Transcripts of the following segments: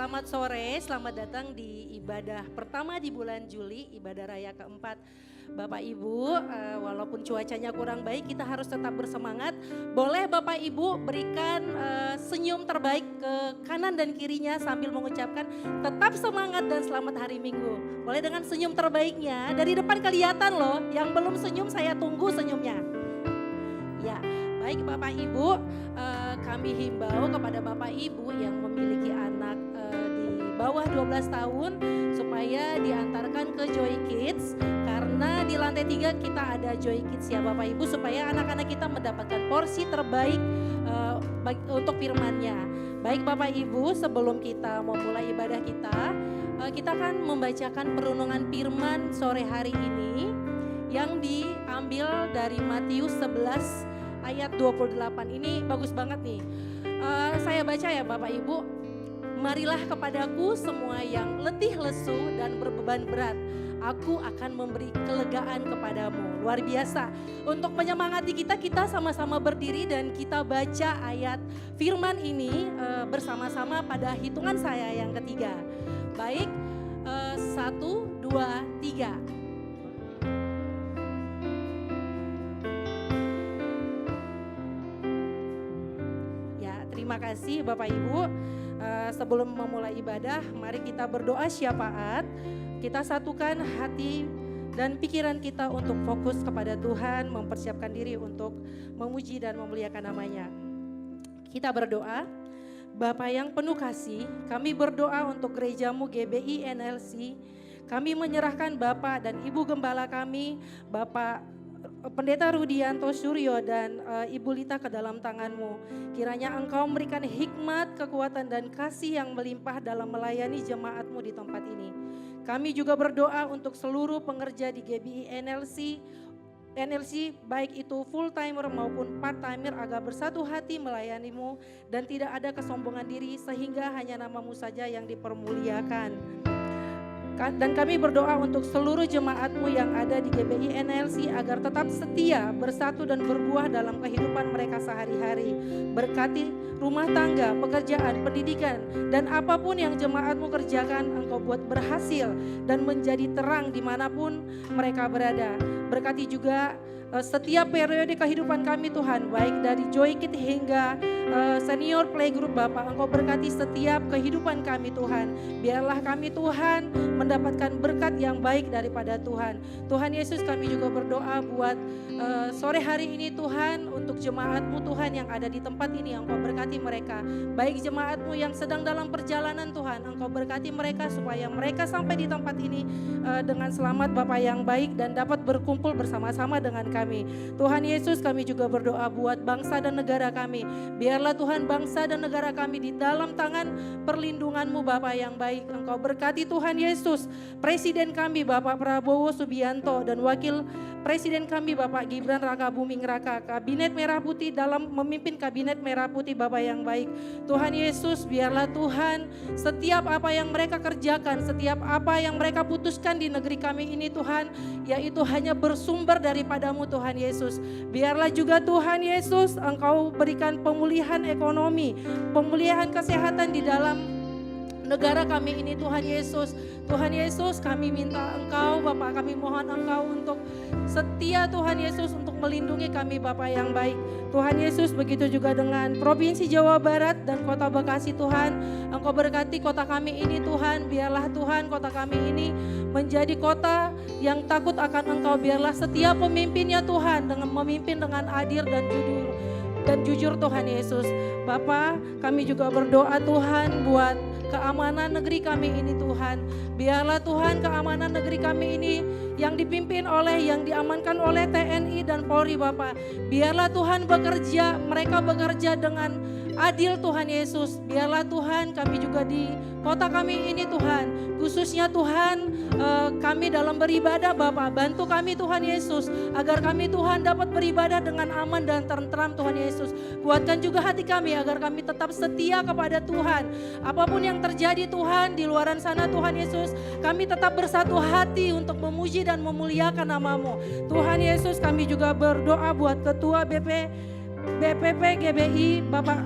Selamat sore, selamat datang di ibadah pertama di bulan Juli, ibadah raya keempat. Bapak Ibu, walaupun cuacanya kurang baik, kita harus tetap bersemangat. Boleh Bapak Ibu berikan senyum terbaik ke kanan dan kirinya sambil mengucapkan tetap semangat dan selamat hari Minggu. Boleh dengan senyum terbaiknya, dari depan kelihatan loh, yang belum senyum saya tunggu senyumnya. Ya, baik Bapak Ibu, kami himbau kepada Bapak Ibu yang memiliki anak di bawah 12 tahun supaya diantarkan ke Joy Kids, karena di lantai 3 kita ada Joy Kids ya Bapak Ibu, supaya anak-anak kita mendapatkan porsi terbaik untuk firman-Nya. Baik Bapak Ibu, sebelum kita memulai ibadah kita akan membacakan perunungan firman sore hari ini yang diambil dari Matius 11 ayat 28. Ini bagus banget nih. Saya baca ya Bapak Ibu. Marilah kepadaku semua yang letih lesu dan berbeban berat. Aku akan memberi kelegaan kepadamu. Luar biasa. Untuk menyemangati kita sama-sama berdiri dan kita baca ayat firman ini bersama-sama pada hitungan saya yang ketiga. Baik, 1, 2, 3. Terima kasih Bapak Ibu. Sebelum memulai ibadah, mari kita berdoa syafaat. Kita satukan hati dan pikiran kita untuk fokus kepada Tuhan, mempersiapkan diri untuk memuji dan memuliakan nama-Nya. Kita berdoa. Bapa yang penuh kasih, kami berdoa untuk gerejamu GBI NLC. Kami menyerahkan Bapak dan Ibu Gembala kami, Bapak Pendeta Rudianto Suryo dan Ibu Lita ke dalam tangan-Mu. Kiranya Engkau memberikan hikmat, kekuatan dan kasih yang melimpah dalam melayani jemaat-Mu di tempat ini. Kami juga berdoa untuk seluruh pengerja di GBI NLC baik itu full timer maupun part timer agar bersatu hati melayani-Mu dan tidak ada kesombongan diri sehingga hanya nama-Mu saja yang dipermuliakan. Dan kami berdoa untuk seluruh jemaat-Mu yang ada di GBI NLC agar tetap setia, bersatu dan berbuah dalam kehidupan mereka sehari-hari. Berkati rumah tangga, pekerjaan, pendidikan, dan apapun yang jemaat-Mu kerjakan, Engkau buat berhasil dan menjadi terang dimanapun mereka berada. Berkati juga setiap periode kehidupan kami Tuhan, baik dari Joy Kids hingga senior playgroup Bapak, Engkau berkati setiap kehidupan kami Tuhan. Biarlah kami Tuhan mendapatkan berkat yang baik daripada Tuhan. Tuhan Yesus, kami juga berdoa buat sore hari ini Tuhan, untuk jemaat-Mu Tuhan yang ada di tempat ini, Engkau berkati mereka. Baik jemaat-Mu yang sedang dalam perjalanan Tuhan, Engkau berkati mereka supaya mereka sampai di tempat ini dengan selamat Bapak yang baik dan dapat berkumpul bersama-sama dengan kami. Tuhan Yesus, kami juga berdoa buat bangsa dan negara kami. Biarlah Tuhan bangsa dan negara kami di dalam tangan perlindungan-Mu Bapa yang baik. Engkau berkati Tuhan Yesus, Presiden kami Bapak Prabowo Subianto dan Wakil Presiden kami Bapak Gibran Raka Buming Raka, Kabinet Merah Putih dalam memimpin Kabinet Merah Putih Bapak yang baik. Tuhan Yesus, biarlah Tuhan setiap apa yang mereka kerjakan, setiap apa yang mereka putuskan di negeri kami ini Tuhan, yaitu hanya bersumber daripada-Mu Tuhan Yesus. Biarlah juga Tuhan Yesus Engkau berikan pemulihan ekonomi, pemulihan kesehatan di dalam negara kami ini Tuhan Yesus. Tuhan Yesus, kami minta Engkau Bapak, kami mohon Engkau untuk setia Tuhan Yesus untuk melindungi kami Bapak yang baik. Tuhan Yesus, begitu juga dengan Provinsi Jawa Barat dan Kota Bekasi Tuhan. Engkau berkati kota kami ini Tuhan. Biarlah Tuhan kota kami ini menjadi kota yang takut akan Engkau. Biarlah setiap pemimpinnya Tuhan dengan memimpin dengan adil dan jujur Tuhan Yesus. Bapa, kami juga berdoa Tuhan buat keamanan negeri kami ini Tuhan. Biarlah Tuhan keamanan negeri kami ini yang diamankan oleh TNI dan Polri Bapak. Biarlah Tuhan mereka bekerja dengan adil Tuhan Yesus. Biarlah Tuhan kami juga di kota kami ini Tuhan, khususnya Tuhan kami dalam beribadah Bapak, bantu kami Tuhan Yesus agar kami Tuhan dapat beribadah dengan aman dan tentram Tuhan Yesus. Kuatkan juga hati kami agar kami tetap setia kepada Tuhan. Apapun yang terjadi Tuhan di luaran sana Tuhan Yesus, kami tetap bersatu hati untuk memuji dan memuliakan nama-Mu. Tuhan Yesus, kami juga berdoa buat Ketua BPP GBI Bapak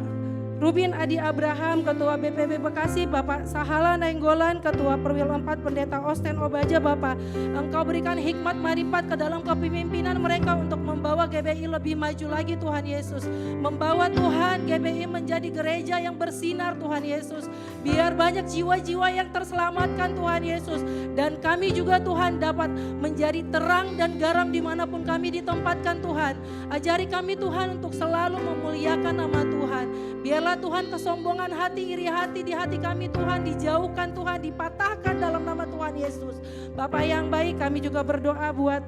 Rubin Adi Abraham, Ketua BPB Bekasi, Bapak Sahala Nainggolan, Ketua Perwil 4, Pendeta Osten Obaja, Bapak, Engkau berikan hikmat marifat ke dalam kepemimpinan mereka untuk membawa GBI lebih maju lagi Tuhan Yesus. Membawa Tuhan GBI menjadi gereja yang bersinar Tuhan Yesus. Biar banyak jiwa-jiwa yang terselamatkan Tuhan Yesus. Dan kami juga Tuhan dapat menjadi terang dan garam dimanapun kami ditempatkan Tuhan. Ajari kami Tuhan untuk selalu memuliakan nama Tuhan. Biarlah Tuhan kesombongan hati, iri hati di hati kami Tuhan dijauhkan Tuhan, dipatahkan dalam nama Tuhan Yesus. Bapak yang baik, kami juga berdoa buat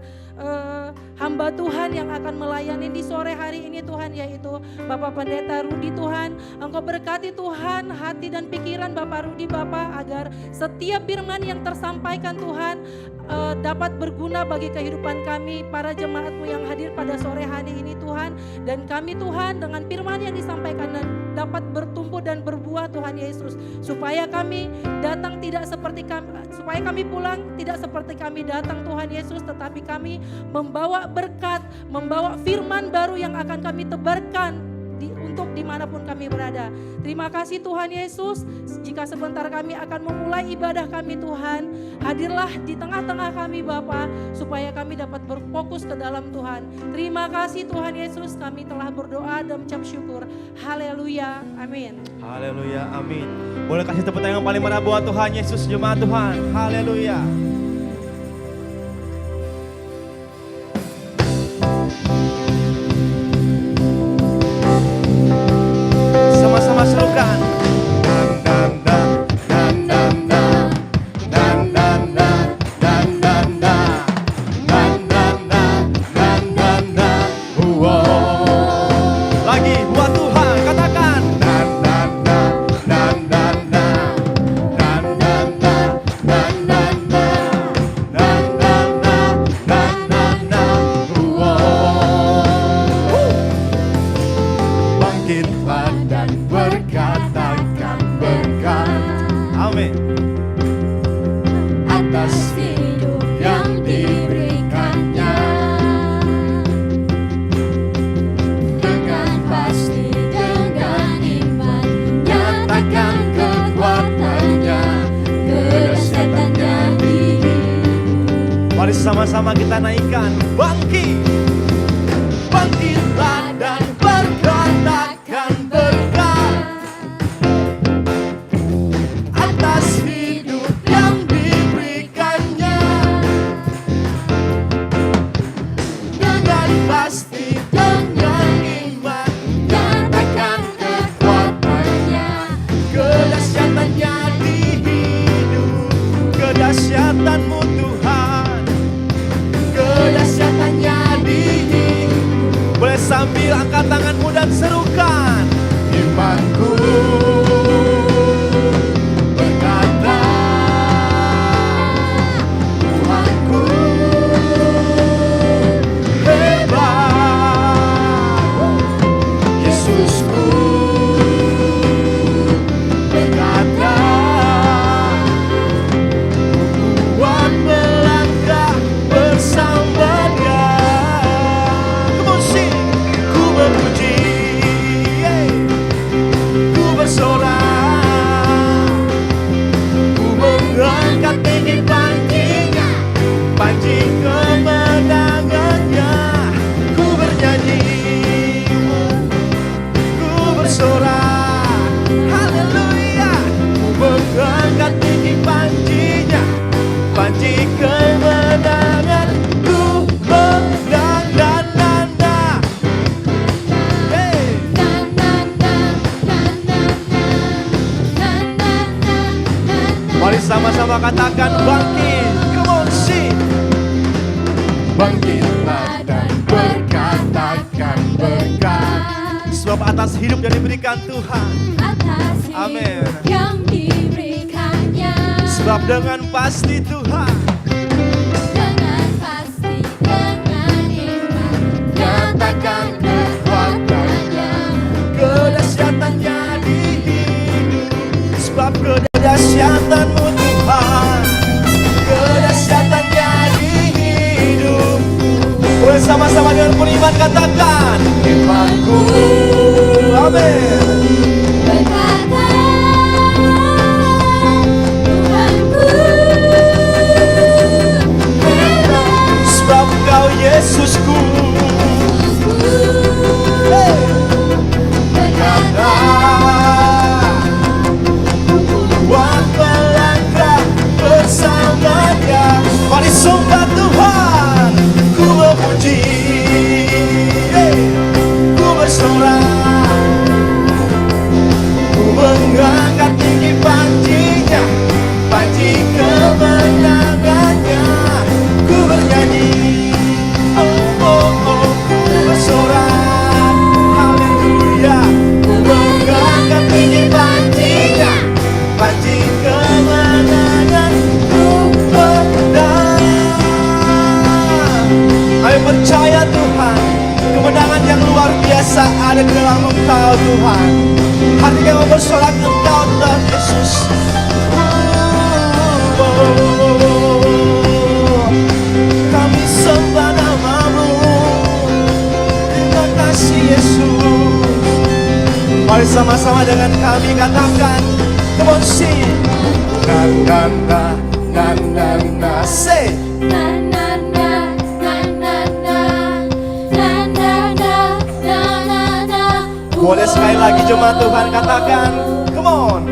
hamba Tuhan yang akan melayani di sore hari ini Tuhan, yaitu Bapak Pendeta Rudi Tuhan. Engkau berkati Tuhan hati dan pikiran Bapak Rudi Bapak, agar setiap firman yang tersampaikan Tuhan dapat berguna bagi kehidupan kami para jemaat-Mu yang hadir pada sore hari ini Tuhan. Dan kami Tuhan dengan firman yang disampaikan dapat bertumbuh dan berbuah Tuhan Yesus, supaya kami datang tidak seperti kami, supaya kami pulang tidak seperti kami datang Tuhan Yesus, tetapi kami membawa berkat, membawa firman baru yang akan kami tebarkan untuk dimanapun kami berada. Terima kasih Tuhan Yesus. Jika sebentar kami akan memulai ibadah kami Tuhan, hadirlah di tengah-tengah kami Bapa, supaya kami dapat berfokus ke dalam Tuhan. Terima kasih Tuhan Yesus, kami telah berdoa dan mengucap syukur. Haleluya, amin. Haleluya, amin. Boleh kasih tepuk tangan yang paling meriah buat Tuhan Yesus, jemaat Tuhan. Haleluya. Sama-sama serukan. Lagi buat Tuhan, katakan. Bangkitlah dan berkatakan berkat. Amin. Atas hidup yang diberikannya, dengan pasti, dengan iman, nyatakan kekuatannya, kedahsyatannya di hidup. Mari sama-sama kita naikkan. Bangkit. Bangkitlah dan berkatakan berkat. Atas hidup yang diberikannya, dengan pasti, dengan iman, nyatakan kekuatannya, kedahsyatannya di hidup. Kedahsyatan-Mu Tuhan. Kedahsyatannya di hidup. Boleh sambil angkat tanganmu dan serukan. Imanku berkata, Tuhanku hebat. Yesusku berkata, kuat melangkah bersamanya. Come on, sing. Ku memuji, ku bersorak, ku mengangkat tinggi panjinya, panji kemenangannya. Ku bernyanyi, ku bersorak, haleluya. Ku mengangkat tinggi panjinya, panji kemenangan. Ku menang dan nanda. Hey. Mari sama-sama katakan bangkit. Come on, sing. bangkitlah dan berkatakan berkat. Sebab atas hidup yang diberikan Tuhan. Atas Amin. hidup yang diberikannya, Sebab dengan pasti Tuhan. dengan pasti, dengan iman, nyatakan kekuatannya, Kedahsyatannya di hidup. Sebab kedahsyatan-Mu Tuhan. Kedahsyatannya di hidup. Boleh sama-sama dengan beriman katakan imanku. Amin. Hati kami mau bersorak Engkau Tuhan Yesus. Kami sembah nama-Mu. Terima kasih Yesus. Mari sama-sama dengan kami katakan, come on sing. Na na na na na na, say. Na na na na na na na na na na na na. Boleh sekali lagi jemaat Tuhan katakan, come on.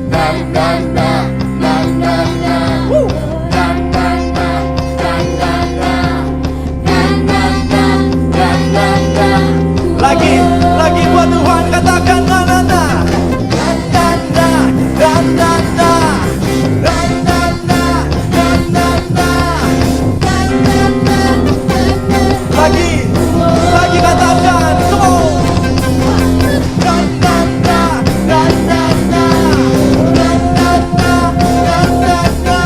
Na na na na na na. Woo. Na na na na na na. Na na na na na na. Lagi buat Tuhan katakan na na na. Na na na na na na. Na na na na na na. Lagi katakan, come on. Na na na na na na. Na na na na na na.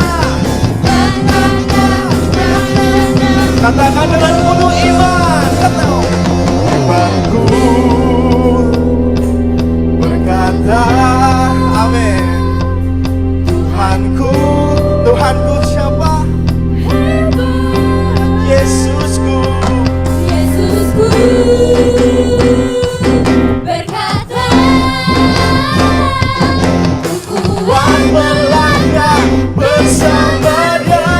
Katakan dengan penuh iman, katakan. Imanku berkata, amin. Tuhanku, Tuhanku siapa? Yesusku. Yesusku berkata, Kuat melangkah bersama Dia.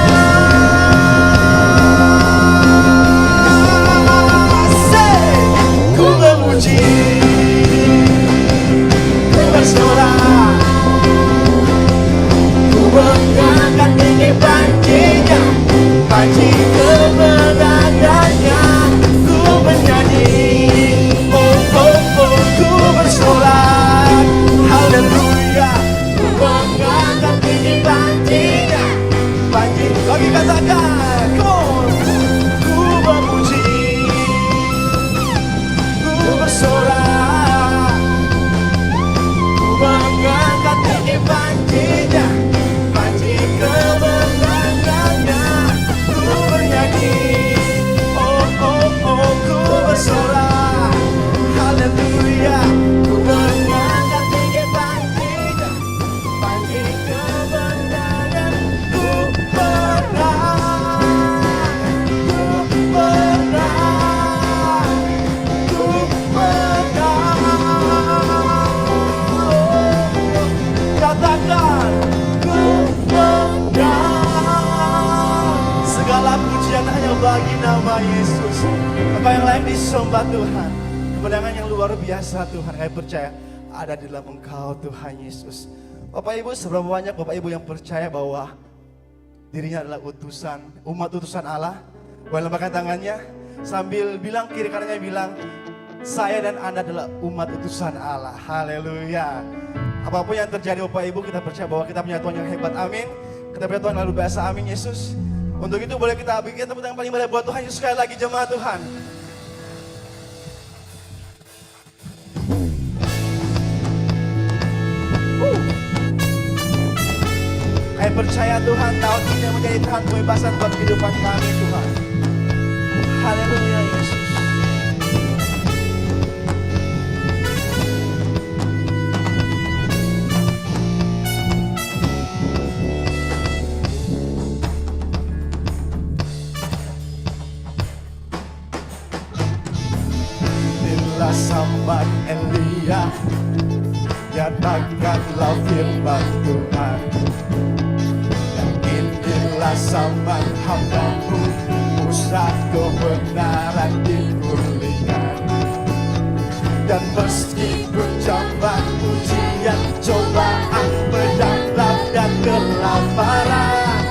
Say, ku memuji, ku bersorak, ku mengangkat tinggi panjinya, panji kemenangannya, ku menyanyi, oh oh oh, ku bersorak, haleluya, ku mengangkat tinggi panjinya, panji, lagi katakan, come on, ku memuji, ku bersorak, ku mengangkat tinggi panjinya, panji kemenangannya, ku bernyanyi, oh oh oh, ku bersorak, haleluya, ku mengangkat tinggi panjinya, panji kemenangan, ku menang, ku menang, ku menang. Katakan, ku menang. Segala pujian hanya bagi nama Yesus. Apa yang lain disembah Tuhan. Kemenangan yang luar biasa Tuhan, kami percaya ada di dalam Engkau Tuhan Yesus. Bapak Ibu, seberapa banyak Bapak Ibu yang percaya bahwa dirinya adalah utusan, umat utusan Allah? Boleh lambaikan tangannya sambil bilang, kiri kanannya bilang, saya dan Anda adalah umat utusan Allah. Haleluya. Apapun yang terjadi Bapak Ibu, kita percaya bahwa kita punya Tuhan yang hebat. Amin. Kita punya Tuhan yang luar biasa. Amin Yesus. Untuk itu boleh kita bikin tepuk tangan paling meriah buat Tuhan Yesus sekali lagi, jemaat Tuhan. Kami percaya Tuhan, tahun ini menjadi tahun kebebasan buat kehidupan kami Tuhan. Haleluya Yesus. Bila sambat Elia, nyatakanlah firman Tuhan. Dan inilah sambat hamba-Mu, pusat kebenaran dipulihkan. Dan meskipun zaman ujian, cobaan, pedang dan kelaparan,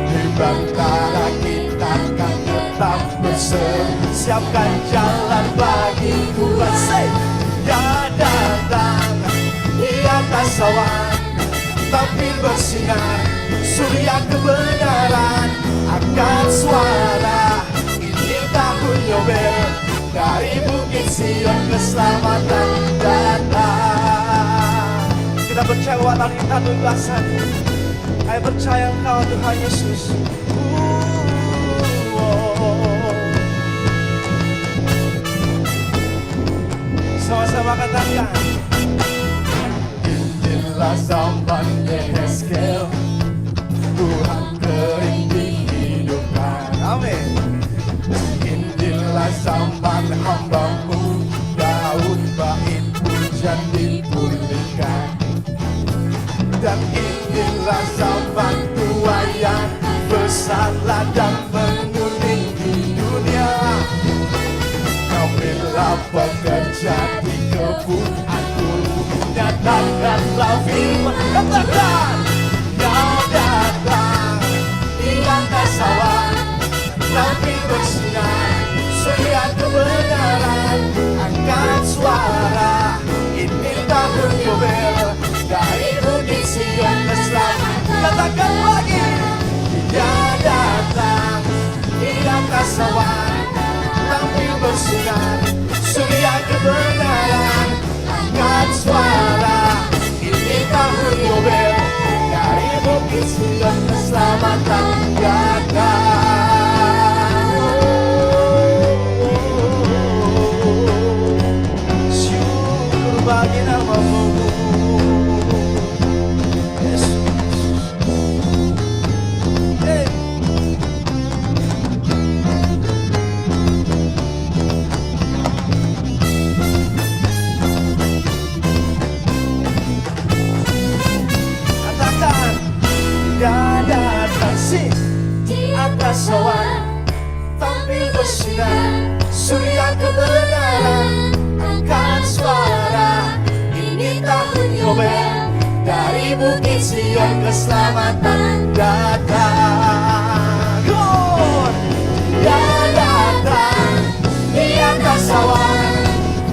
di antara kita akan tetap bersiapkan jalan bagiku. Say, Dia datang di atas awan, tampil bersinar, surya kebenaran, angkat suara, ini tahun Yobel, dari Bukit Sion keselamatan datang. Kita percaya bahwa tahun ini tahun kebebasan. Saya percaya Engkau Tuhan Yesus. Sama-sama katakan, inilah zaman Yehezkel, Tuhan kering dihidupkan. Amin. Inilah zaman hamba-Mu Daud, bait pujian dipulihkan. Dan inilah zaman Tua yang besarlah dan menguning di dunia. Kamilah pekerja di kebun anggur, nyatakanlah firman. Katakan, Kau datang di angkasa, tapi bersinar surya kebenaran. Angkat suara, ini tahun Yobel, dari bukit Sion keselamatan. Katakan lagi, Dia datang di atas awan, tapi bersinar surya kebenaran. Angkat suara, ini tahun Yobel, dari bukit Sion keselamatan datang. Syukur bagi nama-Mu, Yesus. Hey. Katakan, Dia datang sih di atas awan, tampil bersinar surya kebenaran. Angkat suara, ini tahun Yobel, dari bukit Sion keselamatan datang. Lord, Dia datang di atas awan,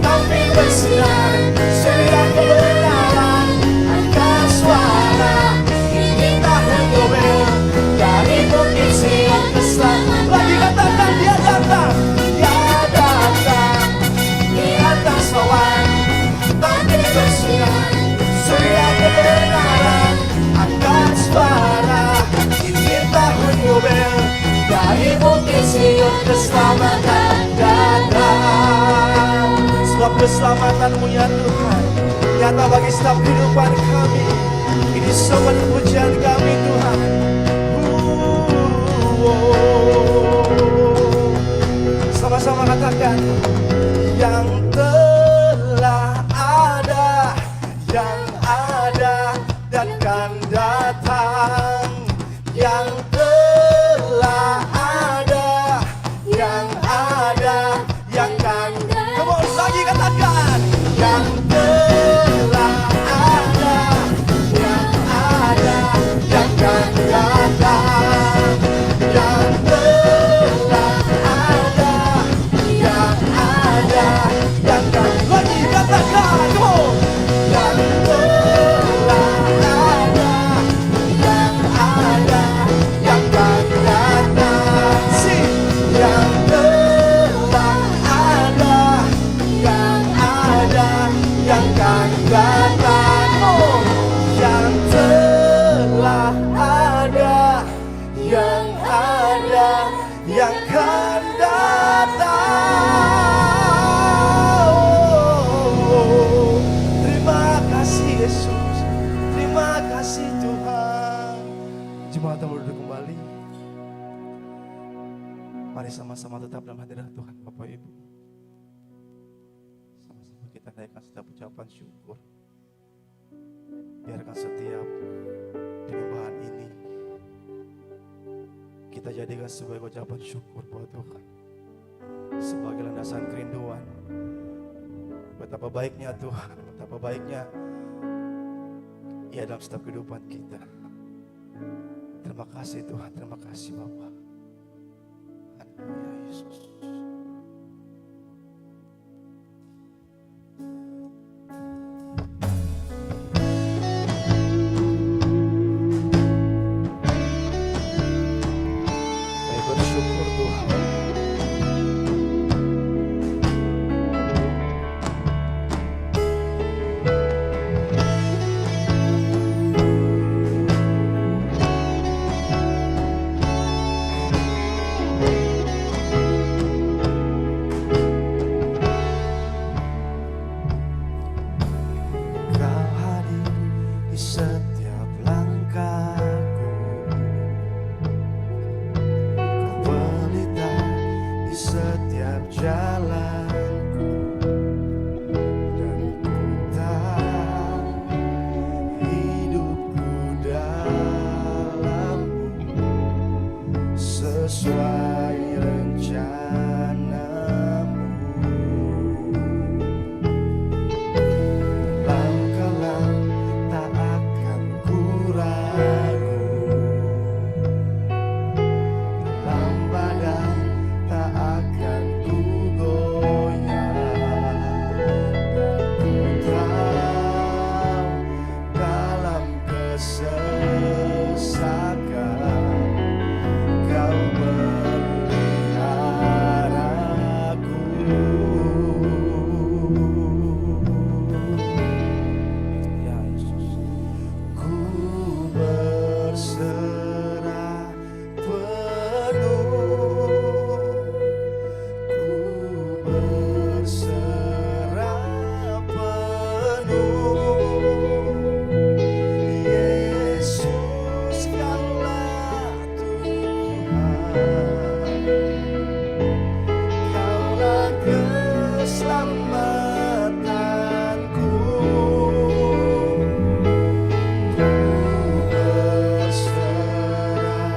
tampil bersinar surya kebenaran. Angkat suara, ini tahun Yobel, dari bukit Sion keselamatan. Lagi katakan, Dia datang, Dia datang di atas awan, tampil bersinar surya kebenaran. Angkat suara, ini tahun Yobel, dari bukit Sion keselamatan datang. Sebab keselamatanmu ya Tuhan nyata bagi setiap kehidupan kami. Ini semua pujian kami Tuhan. Sama-sama katakan, yang telah ada, yang ada dan akan datang. Yang telah ada, yang ada, yang akan. Come on, lagi katakan, yang telah ada, yang ada, yang akan datang. Yang telah ada, yang ada, yang akan. Lagi katakan, come on. Yang telah ada, yang ada, yang akan datang. Si, yang telah ada, yang ada, yang akan datang. Oh, yang telah ada, yang ada, yang akan datang. Oh, terima kasih Yesus, terima kasih Tuhan. Jemaat yang berduduk kembali, mari sama-sama tetap dalam hadirat Tuhan. Bapak Ibu, sama-sama kita naikkan setiap ucapan syukur. Biarkan setiap penyembahan ini kita jadikan sebagai ucapan syukur buat Tuhan, sebagai landasan kerinduan. Betapa baiknya Tuhan, betapa baiknya Ia dalam setiap kehidupan kita. Terima kasih Tuhan, terima kasih Bapa. Haleluya Yesus. Kami bersyukur Tuhan. di setiap langkahku. Kau pelita di setiap jalanku, dan ku tahu hidupku dalammu sesuai rencanamu. Langkah-langkah tak akan ku ragu, dalam badai tak akan ku goyah, dan ku tahu dalam kesesakan Kau peliharaku. Ya Yesus, ku berserah penuh, ku berserah penuh. Yesus, Kaulah Tuhan, Kaulah keselamatanku. Ku berserah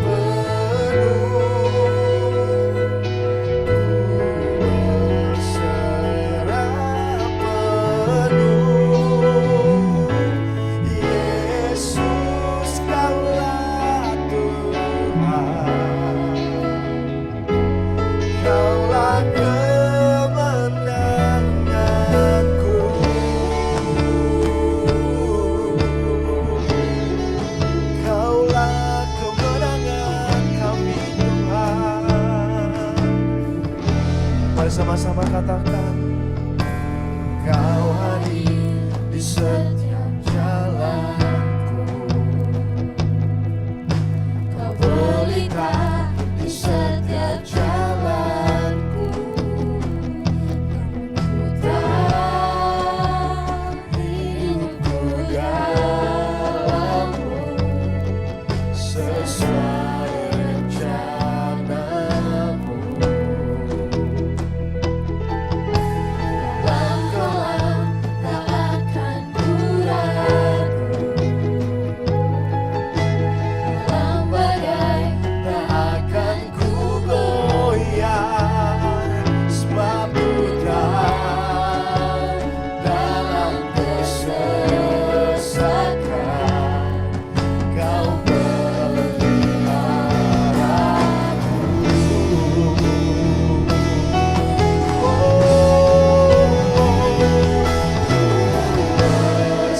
penuh, ku berserah penuh. Yesus, Kaulah Tuhan, Kaulah kemenanganku. Kaulah kemenangan kami Tuhan. Mari sama-sama katakan, Kau hadir di setiap jalanku, Kau pelita di setiap jalanku, ku tahu hidupku dalammu sesuai rencanamu. Langkah tak akan ku ragu, dalam badai Tak akan ku goyah, sebab ku tahu dalam kesesakan Kau peliharaku.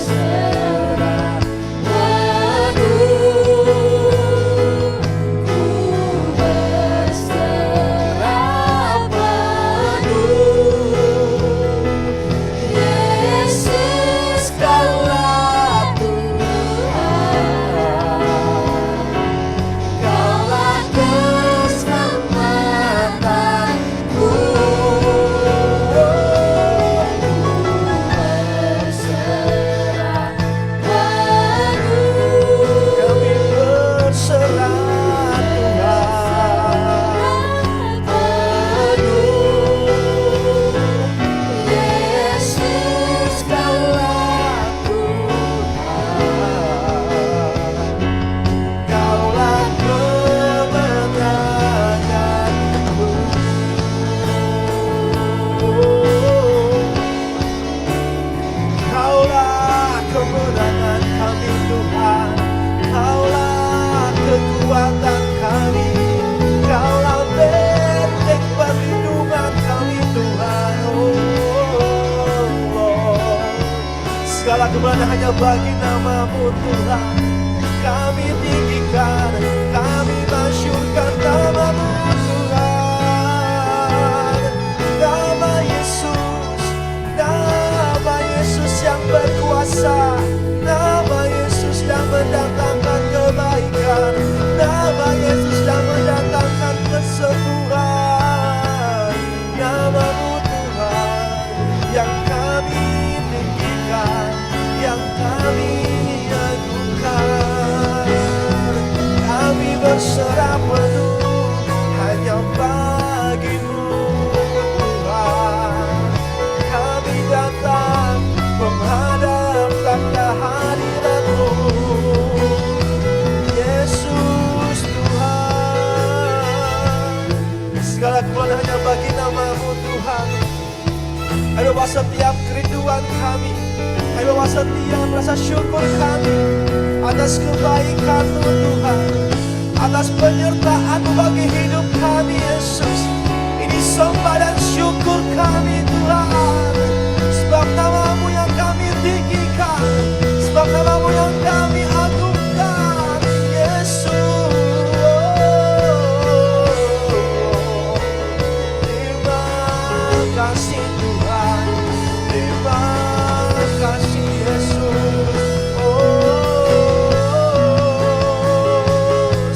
Berserah penuh, ku berserah penuh. Yesus, Kaulah Tuhan, Kaulah keselamatanku. Berserah penuh, kami berserah Tuhan, penuh. Yesus, Kaulah Tuhan, Kaulah kemenanganku. Kaulah kemenangan kami Tuhan, Kaulah kekuatan kami, Kaulah benteng perlindungan kami Tuhan. Segala kebenaran hanya bagi nama-Mu Tuhan. Kami tinggikan, kami masyurkan nama-Mu Tuhan. Nama Yesus, nama Yesus yang berkuasa, nama Yesus yang mendatangkan kebaikan, nama Yesus yang mendatangkan kesembuhan. Nama-Mu Tuhan yang kami tinggikan, yang kami kesetiaan, rasa syukur kami atas kebaikan-Mu Tuhan, atas penyertaan-Mu bagi hidup kami Yesus. Ini sembah dan syukur kami Tuhan, sebab nama-Mu yang kami tinggikan, sebab nama-Mu yang kami agungkan Yesus. Terima kasih Tuhan, terima kasih Yesus.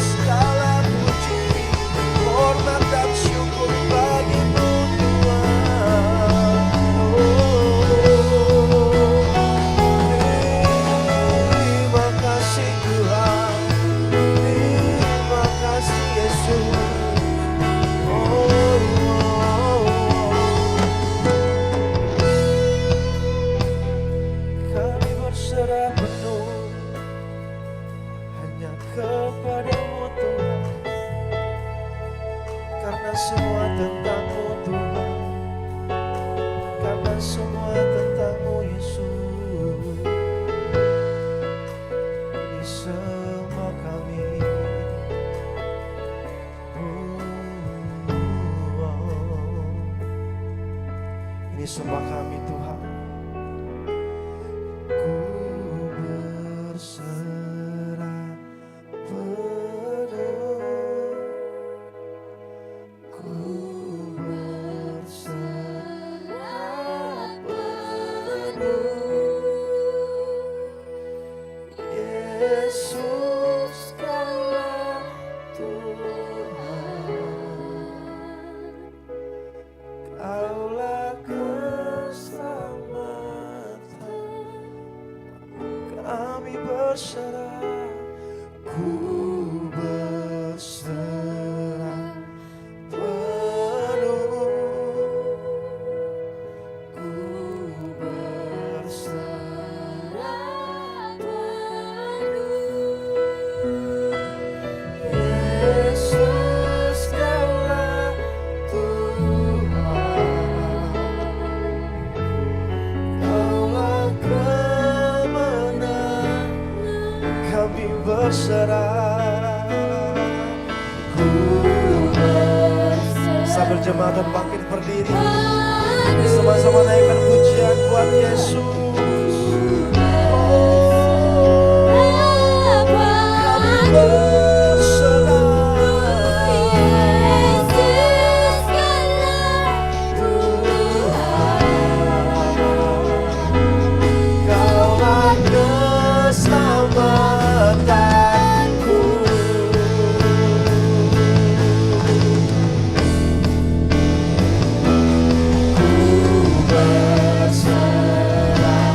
Segala puji, hormat dan syukur bagi-Mu Tuhan. Terima kasih Tuhan, terima kasih Yesus. Kami berserah penuh hanya kepada-Mu Tuhan, karena semua tentang-Mu Tuhan, karena semua tentang-Mu Yesus. Ini semua kami. Ini semua kami Tuhan. Ku berserah penuh, ku berserah penuh. Yesus Kaulah Tuhan, Kaulah keselamatan. Kami berserah, ku berserah penuh, ku berserah penuh. Yesus Kaulah Tuhan, Kaulah kemenangan. Kami berserah, ku berserah. Sambil jemaat dan bangkit berdiri, sama-sama naikkan pujian buat Yesus. Kami berserah, Kaulah keselamatanku. Ku berserah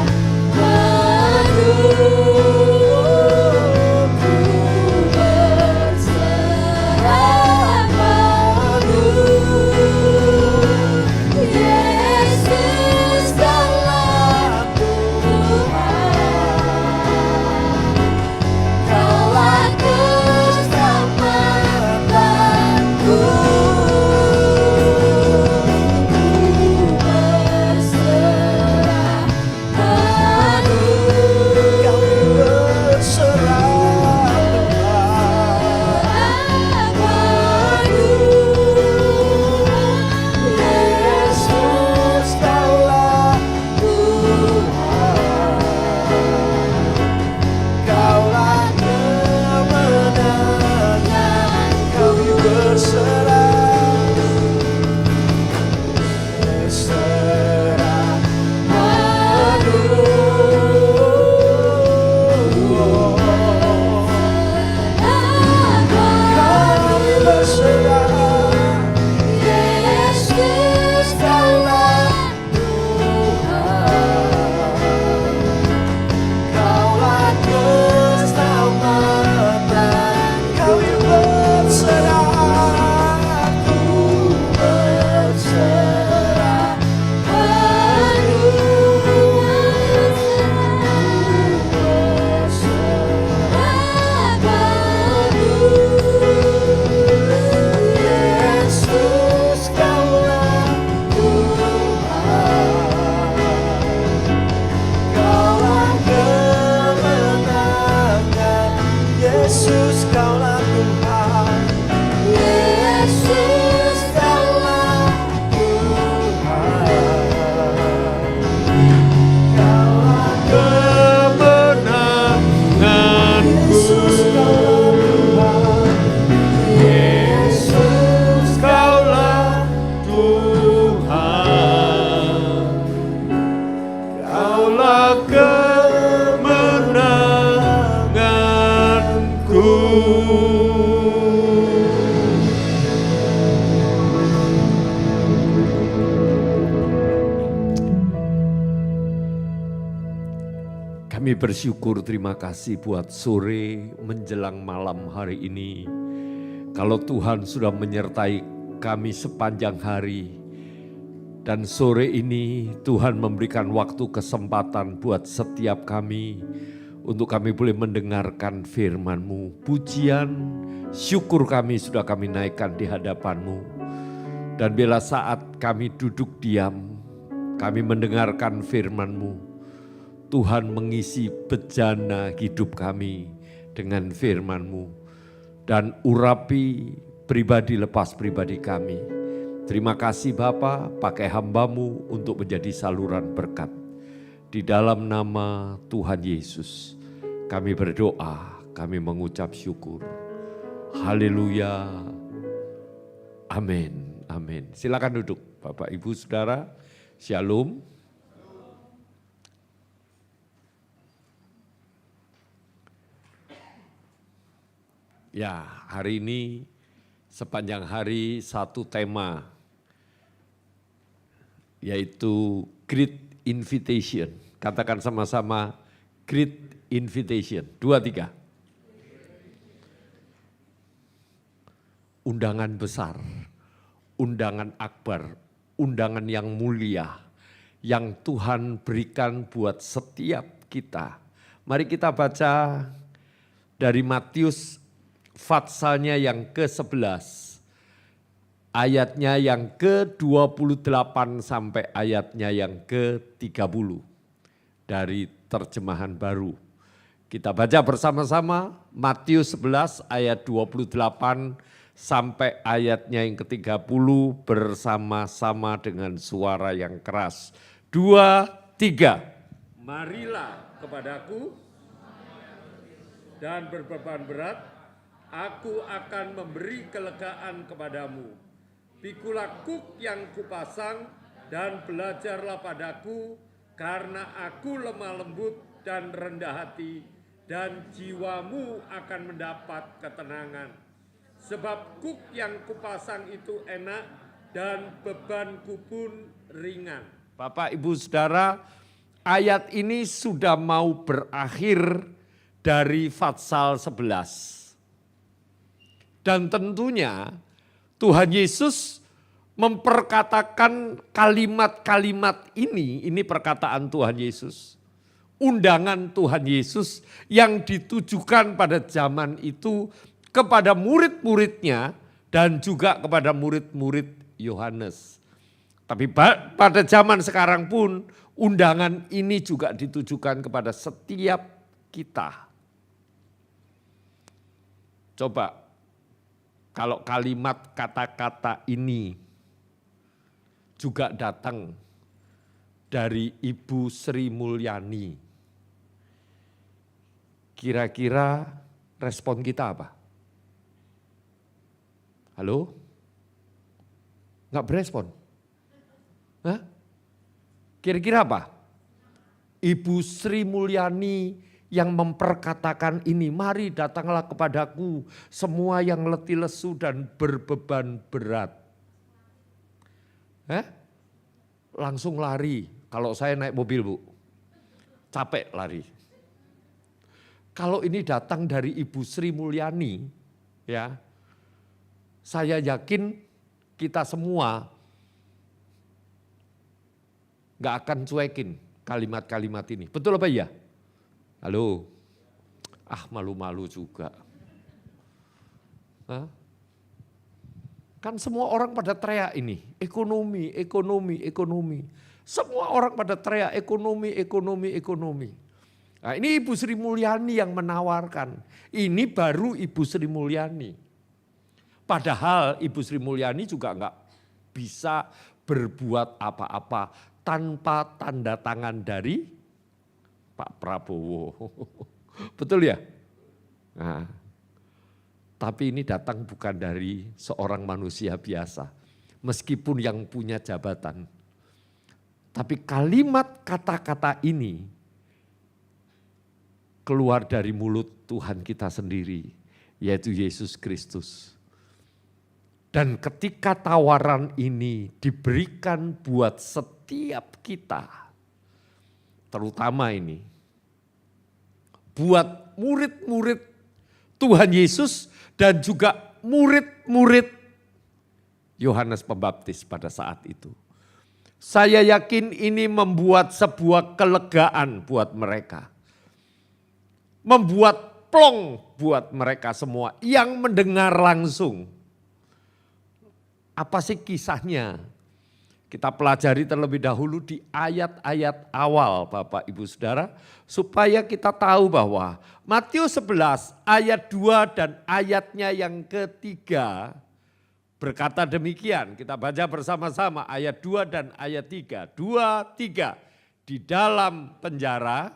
Kami bersyukur, terima kasih buat sore menjelang malam hari ini. Kalau Tuhan sudah menyertai kami sepanjang hari, dan sore ini Tuhan memberikan waktu kesempatan buat setiap kami, untuk kami boleh mendengarkan firman-Mu. Pujian, syukur kami sudah kami naikkan di hadapan-Mu. Dan bila saat kami duduk diam, kami mendengarkan firman-Mu, Tuhan mengisi bejana hidup kami dengan firman-Mu dan urapi pribadi lepas pribadi kami. Terima kasih Bapa, pakai hamba-Mu untuk menjadi saluran berkat. Di dalam nama Tuhan Yesus kami berdoa, kami mengucap syukur. Haleluya. Amin. Amin. Silakan duduk Bapak Ibu Saudara. Shalom. Ya, hari ini sepanjang hari satu tema, yaitu Great Invitation. Katakan sama-sama, Great Invitation. 2, 3. Undangan besar, undangan akbar, undangan yang mulia, yang Tuhan berikan buat setiap kita. Mari kita baca dari Matius Fatsalnya yang ke-11, ayatnya yang ke-28 sampai ayatnya yang ke-30 dari terjemahan baru. Kita baca bersama-sama Matius 11 ayat 28 sampai ayatnya yang ke-30 bersama-sama dengan suara yang keras. 2, 3. Marilah kepadaku dan berbeban berat, aku akan memberi kelegaan kepadamu. Pikulah kuk yang kupasang dan belajarlah padaku, karena aku lemah lembut dan rendah hati, dan jiwamu akan mendapat ketenangan. Sebab kuk yang kupasang itu enak dan bebanku pun ringan. Bapak Ibu Saudara, ayat ini sudah mau berakhir dari Fatsal 11. Dan tentunya Tuhan Yesus memperkatakan kalimat-kalimat ini perkataan Tuhan Yesus. Undangan Tuhan Yesus yang ditujukan pada zaman itu kepada murid-muridnya dan juga kepada murid-murid Yohanes. Tapi pada zaman sekarang pun undangan ini juga ditujukan kepada setiap kita. Coba kalau kalimat kata-kata ini juga datang dari Ibu Sri Mulyani, kira-kira respon kita apa? Halo? Nggak berespon? Hah? Kira-kira apa? Ibu Sri Mulyani yang memperkatakan ini, mari datanglah kepadaku semua yang letih lesu dan berbeban berat. Langsung lari, kalau saya naik mobil Bu, capek lari. Kalau ini datang dari Ibu Sri Mulyani, ya, saya yakin kita semua gak akan cuekin kalimat-kalimat ini. Betul apa iya? Halo? Malu-malu juga. Kan semua orang pada teriak ini, ekonomi, ekonomi, ekonomi. Semua orang pada teriak ekonomi, ekonomi, ekonomi. Nah, ini Ibu Sri Mulyani yang menawarkan. Ini baru Ibu Sri Mulyani. Padahal Ibu Sri Mulyani juga enggak bisa berbuat apa-apa tanpa tanda tangan dari Pak Prabowo. Betul ya? Nah, tapi ini datang bukan dari seorang manusia biasa. Meskipun yang punya jabatan. Tapi kalimat kata-kata ini keluar dari mulut Tuhan kita sendiri, yaitu Yesus Kristus. Dan ketika tawaran ini diberikan buat setiap kita, terutama ini, buat murid-murid Tuhan Yesus dan juga murid-murid Yohanes Pembaptis pada saat itu. Saya yakin ini membuat sebuah kelegaan buat mereka. Membuat plong buat mereka semua yang mendengar langsung. Apa sih kisahnya? Kita pelajari terlebih dahulu di ayat-ayat awal Bapak Ibu Saudara. Supaya kita tahu bahwa Matius 11 ayat 2 dan ayatnya yang ketiga berkata demikian. Kita baca bersama-sama ayat 2 dan ayat 3. 2, 3. Di dalam penjara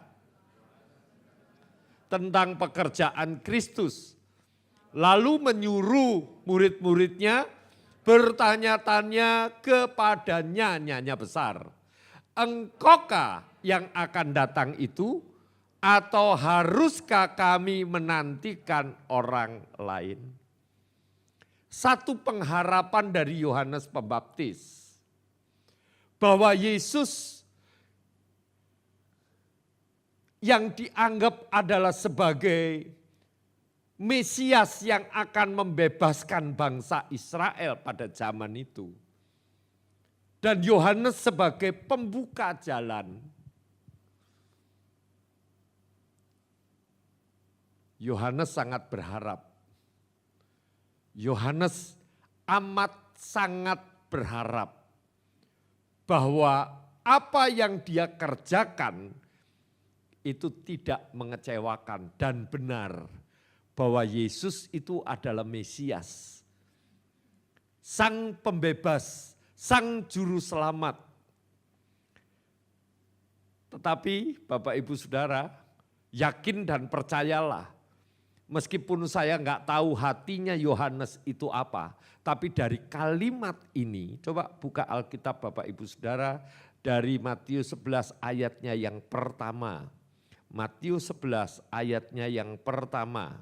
tentang pekerjaan Kristus. Lalu menyuruh murid-muridnya bertanya-tanya kepadanya, nyanyi besar. Engkaukah yang akan datang itu atau haruskah kami menantikan orang lain? Satu pengharapan dari Yohanes Pembaptis bahwa Yesus yang dianggap adalah sebagai Mesias yang akan membebaskan bangsa Israel pada zaman itu. Dan Yohanes sebagai pembuka jalan. Yohanes sangat berharap. Yohanes amat sangat berharap bahwa apa yang dia kerjakan itu tidak mengecewakan dan benar. Bahwa Yesus itu adalah Mesias. Sang pembebas, sang juru selamat. Tetapi Bapak Ibu Saudara, yakin dan percayalah. Meskipun saya enggak tahu hatinya Yohanes itu apa. Tapi dari kalimat ini, coba buka Alkitab Bapak Ibu Saudara. Dari Matius 11 ayatnya yang pertama. Matius 11 ayatnya yang pertama.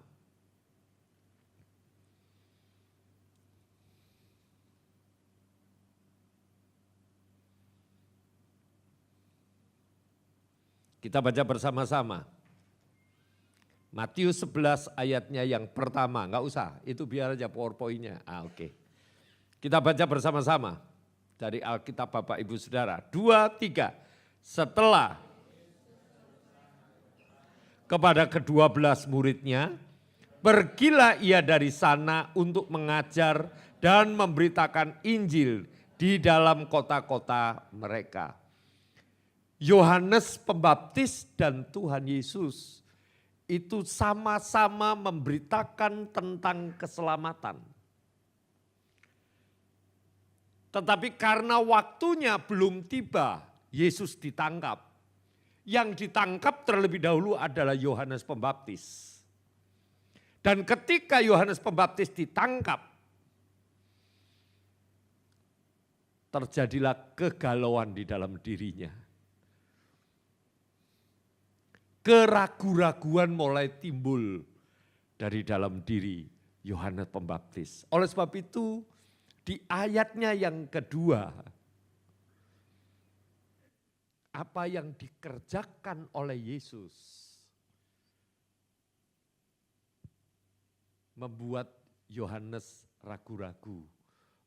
Kita baca bersama-sama. Matius 11 ayatnya yang pertama, enggak usah, itu biar aja PowerPoint-nya. Oke. Kita baca bersama-sama dari Alkitab Bapak Ibu Saudara. 2, 3. Setelah kepada ke-12 muridnya, pergilah ia dari sana untuk mengajar dan memberitakan Injil di dalam kota-kota mereka. Yohanes Pembaptis dan Tuhan Yesus itu sama-sama memberitakan tentang keselamatan. Tetapi karena waktunya belum tiba, Yesus ditangkap. Yang ditangkap terlebih dahulu adalah Yohanes Pembaptis. Dan ketika Yohanes Pembaptis ditangkap, terjadilah kegalauan di dalam dirinya. Keraguan-raguan mulai timbul dari dalam diri Yohanes Pembaptis. Oleh sebab itu di ayatnya yang kedua, apa yang dikerjakan oleh Yesus membuat Yohanes ragu-ragu.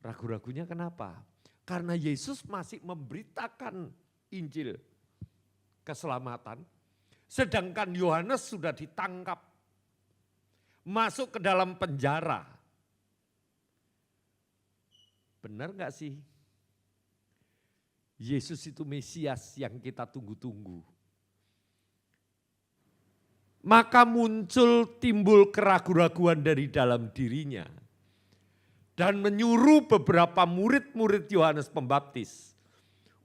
Ragu-ragunya kenapa? Karena Yesus masih memberitakan Injil keselamatan. Sedangkan Yohanes sudah ditangkap, masuk ke dalam penjara. Benar gak sih? Yesus itu Mesias yang kita tunggu-tunggu. Maka timbul keraguan-raguan dari dalam dirinya. Dan menyuruh beberapa murid-murid Yohanes Pembaptis.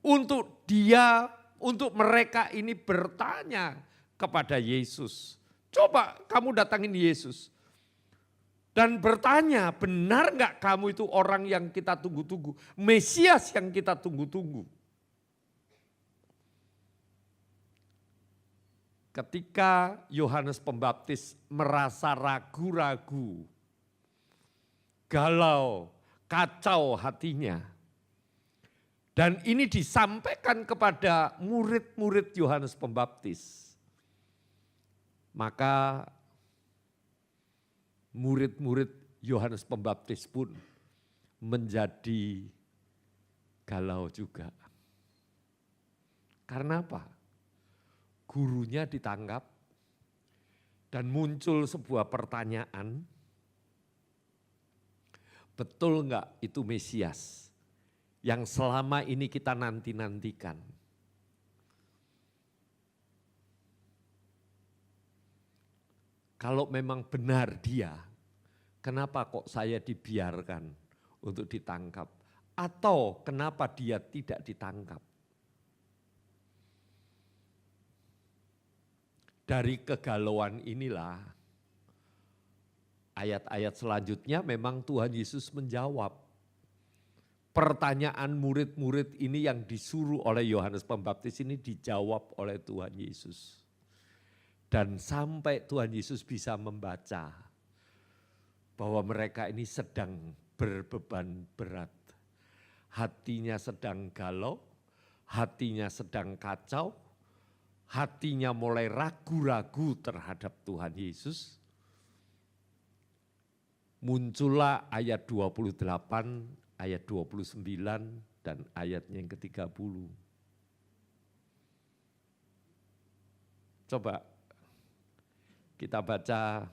Untuk mereka ini bertanya kepada Yesus. Coba kamu datangin Yesus. Dan bertanya, benar enggak kamu itu orang yang kita tunggu-tunggu? Mesias yang kita tunggu-tunggu. Ketika Yohanes Pembaptis merasa ragu-ragu, galau, kacau hatinya. Dan ini disampaikan kepada murid-murid Yohanes Pembaptis. Maka murid-murid Yohanes Pembaptis pun menjadi galau juga. Karena apa? Gurunya ditangkap dan muncul sebuah pertanyaan, betul enggak itu Mesias yang selama ini kita nanti-nantikan? Kalau memang benar dia, kenapa kok saya dibiarkan untuk ditangkap? Atau kenapa dia tidak ditangkap? Dari kegalauan inilah ayat-ayat selanjutnya memang Tuhan Yesus menjawab. Pertanyaan murid-murid ini yang disuruh oleh Yohanes Pembaptis ini dijawab oleh Tuhan Yesus. Dan sampai Tuhan Yesus bisa membaca bahwa mereka ini sedang berbeban berat. Hatinya sedang galau, hatinya sedang kacau, hatinya mulai ragu-ragu terhadap Tuhan Yesus. Muncullah ayat 28, ayat 29, dan ayatnya yang ke-30. Coba kita baca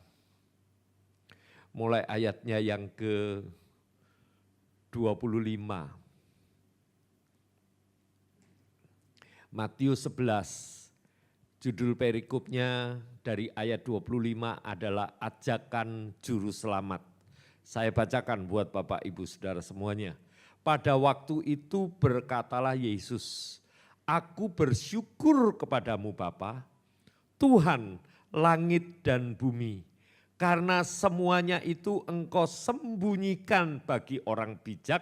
mulai ayatnya yang ke-25. Matius 11, judul perikopnya dari ayat 25 adalah ajakan juru selamat. Saya bacakan buat Bapak Ibu Saudara semuanya. Pada waktu itu berkatalah Yesus, "Aku bersyukur kepadamu Bapa, Tuhan langit dan bumi, karena semuanya itu Engkau sembunyikan bagi orang bijak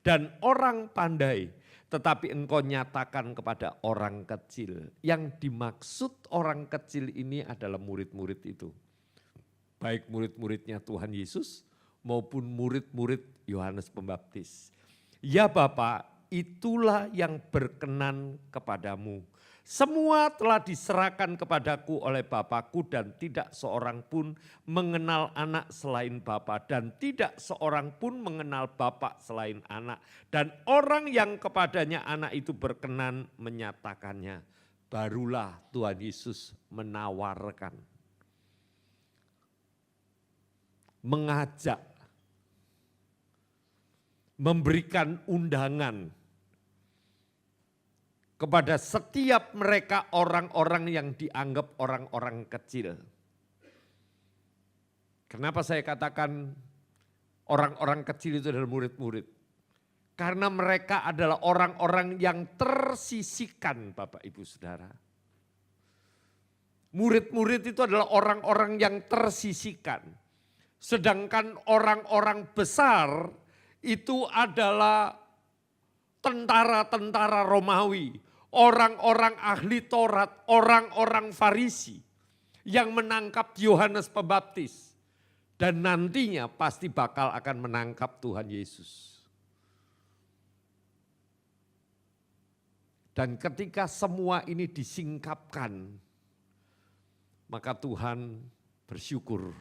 dan orang pandai, tetapi Engkau nyatakan kepada orang kecil." Yang dimaksud orang kecil ini adalah murid-murid itu. Baik murid-muridnya Tuhan Yesus maupun murid-murid Yohanes Pembaptis. Ya Bapa, itulah yang berkenan kepadamu. Semua telah diserahkan kepadaku oleh Bapakku dan tidak seorang pun mengenal anak selain Bapa dan tidak seorang pun mengenal Bapa selain anak. Dan orang yang kepadanya anak itu berkenan menyatakannya. Barulah Tuhan Yesus menawarkan, mengajak, memberikan undangan kepada setiap mereka orang-orang yang dianggap orang-orang kecil. Kenapa saya katakan orang-orang kecil itu adalah murid-murid? Karena mereka adalah orang-orang yang tersisihkan, Bapak Ibu Saudara. Murid-murid itu adalah orang-orang yang tersisihkan. Sedangkan orang-orang besar itu adalah tentara-tentara Romawi, orang-orang ahli Taurat, orang-orang Farisi yang menangkap Yohanes Pembaptis dan nantinya pasti bakal akan menangkap Tuhan Yesus. Dan ketika semua ini disingkapkan, maka Tuhan bersyukur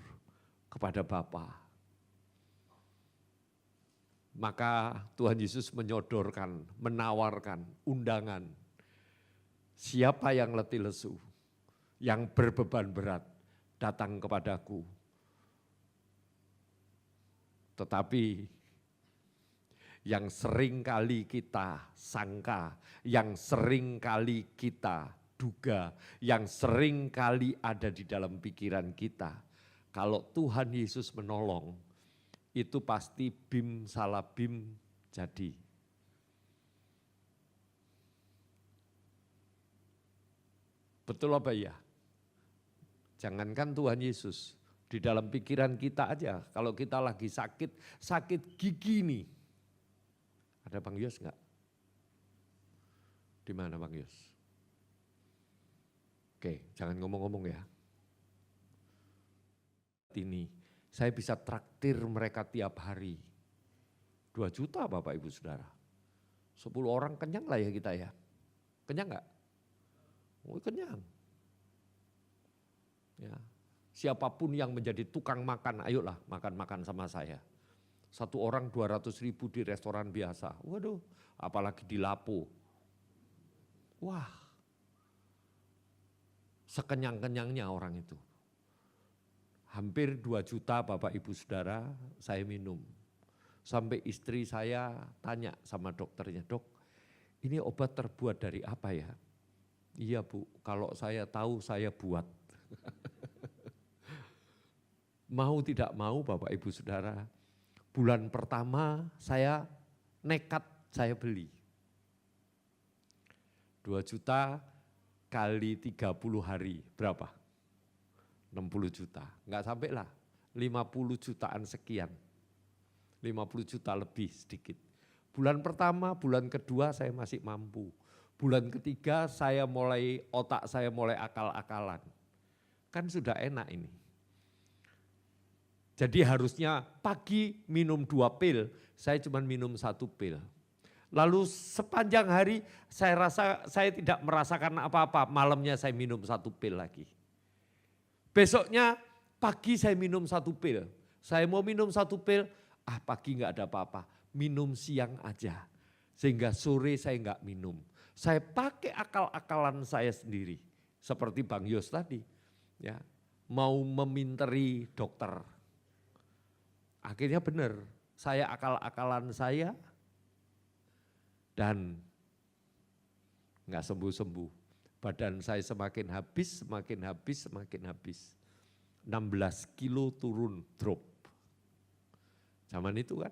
kepada Bapa. Maka Tuhan Yesus menyodorkan, menawarkan undangan. Siapa yang letih lesu, yang berbeban berat, datang kepadaku. Tetapi yang sering kali kita sangka, yang sering kali kita duga, yang sering kali ada di dalam pikiran kita, kalau Tuhan Yesus menolong, itu pasti bim salah bim jadi. Betul apa ya? Jangankan Tuhan Yesus, di dalam pikiran kita aja, kalau kita lagi sakit gigi nih. Ada Bang Yos enggak? Di mana Bang Yos? Oke, jangan ngomong-ngomong ya. Ini saya bisa traktir mereka tiap hari. 2 juta Bapak Ibu Saudara. 10 orang kenyang lah ya kita ya. Kenyang enggak? Oh kenyang. Ya. Siapapun yang menjadi tukang makan, ayolah makan-makan sama saya. Satu orang 200.000 di restoran biasa. Waduh, apalagi di Lapo. Wah, sekenyang-kenyangnya orang itu. Hampir 2 juta Bapak Ibu Saudara saya minum. Sampai istri saya tanya sama dokternya, "Dok, ini obat terbuat dari apa ya?" "Iya Bu, kalau saya tahu saya buat." Mau tidak mau Bapak Ibu Saudara, bulan pertama saya nekat saya beli. 2 juta kali 30 hari, berapa? 60 juta, enggak sampai lah, 50 jutaan sekian. 50 juta lebih sedikit. Bulan pertama, bulan kedua saya masih mampu. Bulan ketiga otak saya mulai akal-akalan. Kan sudah enak ini. Jadi harusnya pagi minum 2 pil, saya cuma minum 1 pil. Lalu sepanjang hari saya tidak merasakan apa-apa, malamnya saya minum 1 pil lagi. Besoknya pagi saya minum 1 pil, saya mau minum 1 pil, pagi enggak ada apa-apa, minum siang aja. Sehingga sore saya enggak minum. Saya pakai akal-akalan saya sendiri, seperti Bang Yos tadi, ya, mau meminteri dokter. Akhirnya benar, saya akal-akalan saya dan enggak sembuh-sembuh. Badan saya semakin habis. 16 kilo turun, drop. Zaman itu kan.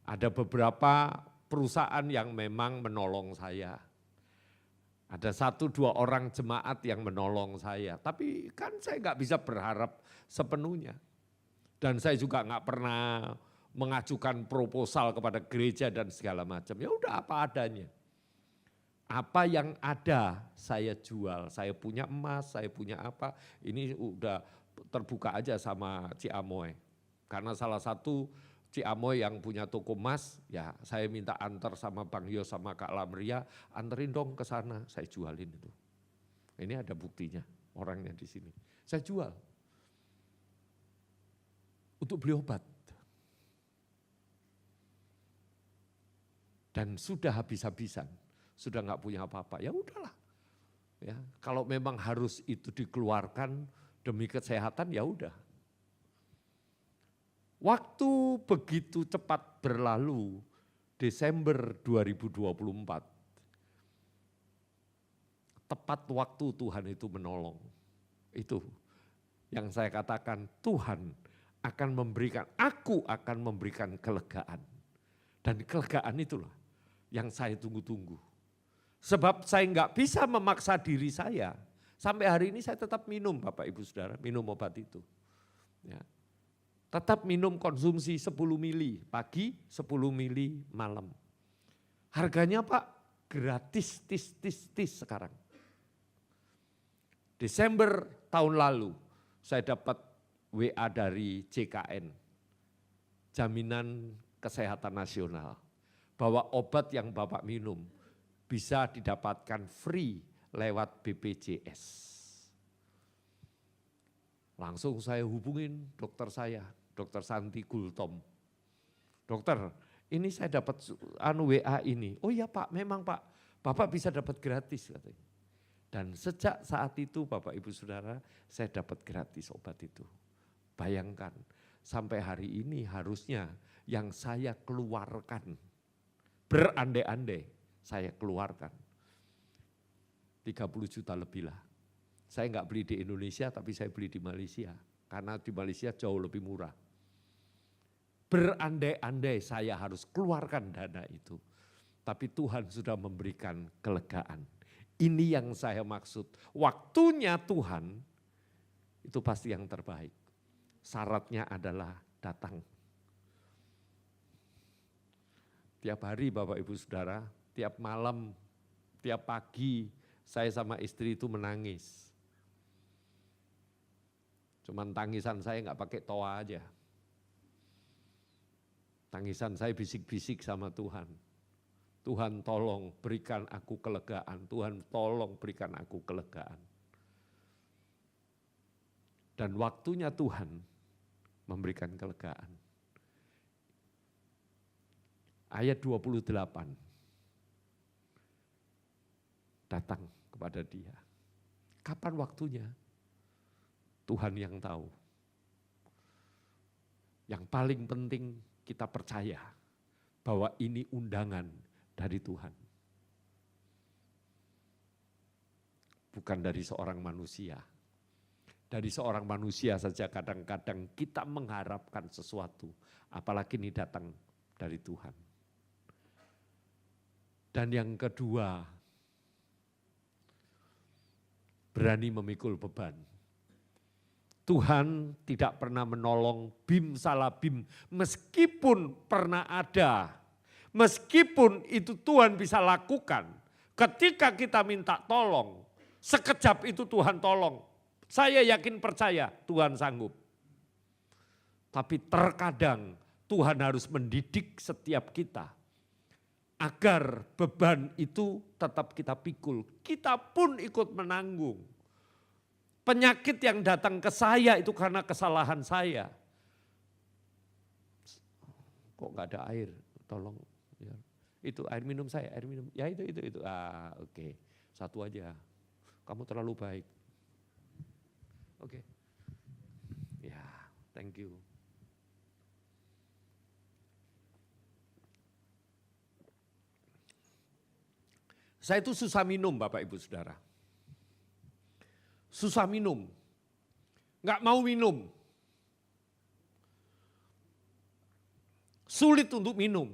Ada beberapa perusahaan yang memang menolong saya. Ada 1-2 orang jemaat yang menolong saya. Tapi kan saya enggak bisa berharap sepenuhnya. Dan saya juga enggak pernah mengajukan proposal kepada gereja dan segala macam. Ya udah apa adanya. Apa yang ada saya jual. Saya punya emas, saya punya apa. Ini udah terbuka aja sama Ci Amoy. Karena salah satu Ci Amoy yang punya toko emas, ya saya minta antar sama Bang Yos sama Kak Lamria, anterin dong ke sana, saya jualin itu. Ini ada buktinya, orangnya di sini. Saya jual. Untuk beli obat. Dan sudah habis-habisan, sudah enggak punya apa-apa, ya udahlah. Ya, kalau memang harus itu dikeluarkan demi kesehatan, ya udah. Waktu begitu cepat berlalu, Desember 2024, tepat waktu Tuhan itu menolong. Itu yang saya katakan, Tuhan akan memberikan, aku akan memberikan kelegaan. Dan kelegaan itulah yang saya tunggu-tunggu. Sebab saya enggak bisa memaksa diri saya. Sampai hari ini saya tetap minum Bapak Ibu Saudara, minum obat itu. Ya. Tetap minum konsumsi 10 mili pagi, 10 mili malam. Harganya Pak gratis, tis sekarang. Desember tahun lalu saya dapat WA dari JKN, Jaminan Kesehatan Nasional, bahwa obat yang Bapak minum bisa didapatkan free lewat BPJS. Langsung saya hubungin dokter saya, Dokter Santi Gultom. Dokter, ini saya dapat WA ini. Oh iya Pak, memang Pak, Bapak bisa dapat gratis katanya. Dan sejak saat itu Bapak Ibu Saudara, saya dapat gratis obat itu. Bayangkan, sampai hari ini harusnya yang saya keluarkan, berandai-andai saya keluarkan 30 juta lebih lah. Saya enggak beli di Indonesia tapi saya beli di Malaysia. Karena di Malaysia jauh lebih murah. Berandai-andai saya harus keluarkan dana itu. Tapi Tuhan sudah memberikan kelegaan. Ini yang saya maksud. Waktunya Tuhan itu pasti yang terbaik. Syaratnya adalah datang. Tiap hari Bapak Ibu Saudara, tiap malam, tiap pagi saya sama istri itu menangis. Cuman tangisan saya enggak pakai toa aja. Tangisan saya bisik-bisik sama Tuhan. Tuhan tolong berikan aku kelegaan, Tuhan tolong berikan aku kelegaan. Dan waktunya Tuhan memberikan kelegaan. Ayat 28 datang kepada dia. Kapan waktunya? Tuhan yang tahu. Yang paling penting kita percaya bahwa ini undangan dari Tuhan. Bukan dari seorang manusia. Dari seorang manusia saja kadang-kadang kita mengharapkan sesuatu. Apalagi ini datang dari Tuhan. Dan yang kedua, berani memikul beban. Tuhan tidak pernah menolong Bim salah Bim meskipun pernah ada. Meskipun itu Tuhan bisa lakukan. Ketika kita minta tolong, sekejap itu Tuhan tolong. Saya yakin percaya Tuhan sanggup. Tapi terkadang Tuhan harus mendidik setiap kita. Agar beban itu tetap kita pikul. Kita pun ikut menanggung. Penyakit yang datang ke saya itu karena kesalahan saya. Kok gak ada air? Tolong. Ya. Itu air minum saya, air minum. Ya itu. Oke. Satu aja. Kamu terlalu baik. Oke. Ya, thank you. Saya itu susah minum Bapak Ibu Saudara. Susah minum. Nggak mau minum. Sulit untuk minum.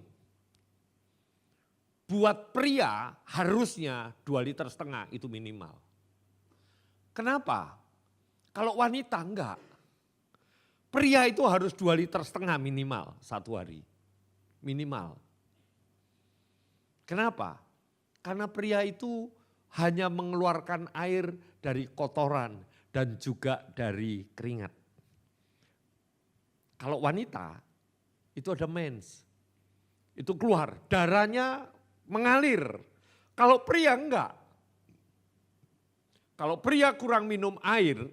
Buat pria harusnya 2,5 liter itu minimal. Kenapa? Kalau wanita enggak. Pria itu harus 2,5 liter minimal satu hari. Minimal. Kenapa? Karena pria itu hanya mengeluarkan air dari kotoran dan juga dari keringat. Kalau wanita itu ada mens. Itu keluar, darahnya mengalir. Kalau pria enggak. Kalau pria kurang minum air,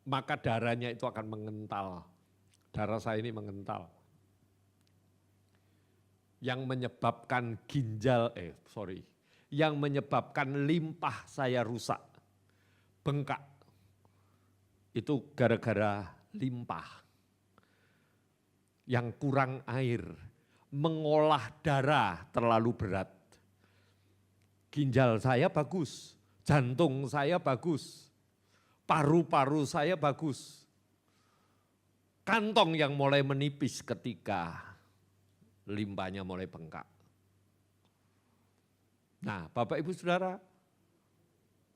maka darahnya itu akan mengental. Darah saya ini mengental. Yang menyebabkan yang menyebabkan limpah saya rusak, bengkak. Itu gara-gara limpah. Yang kurang air, mengolah darah terlalu berat. Ginjal saya bagus, jantung saya bagus, paru-paru saya bagus. Kantong yang mulai menipis ketika limpahnya mulai bengkak. Nah, Bapak Ibu Saudara,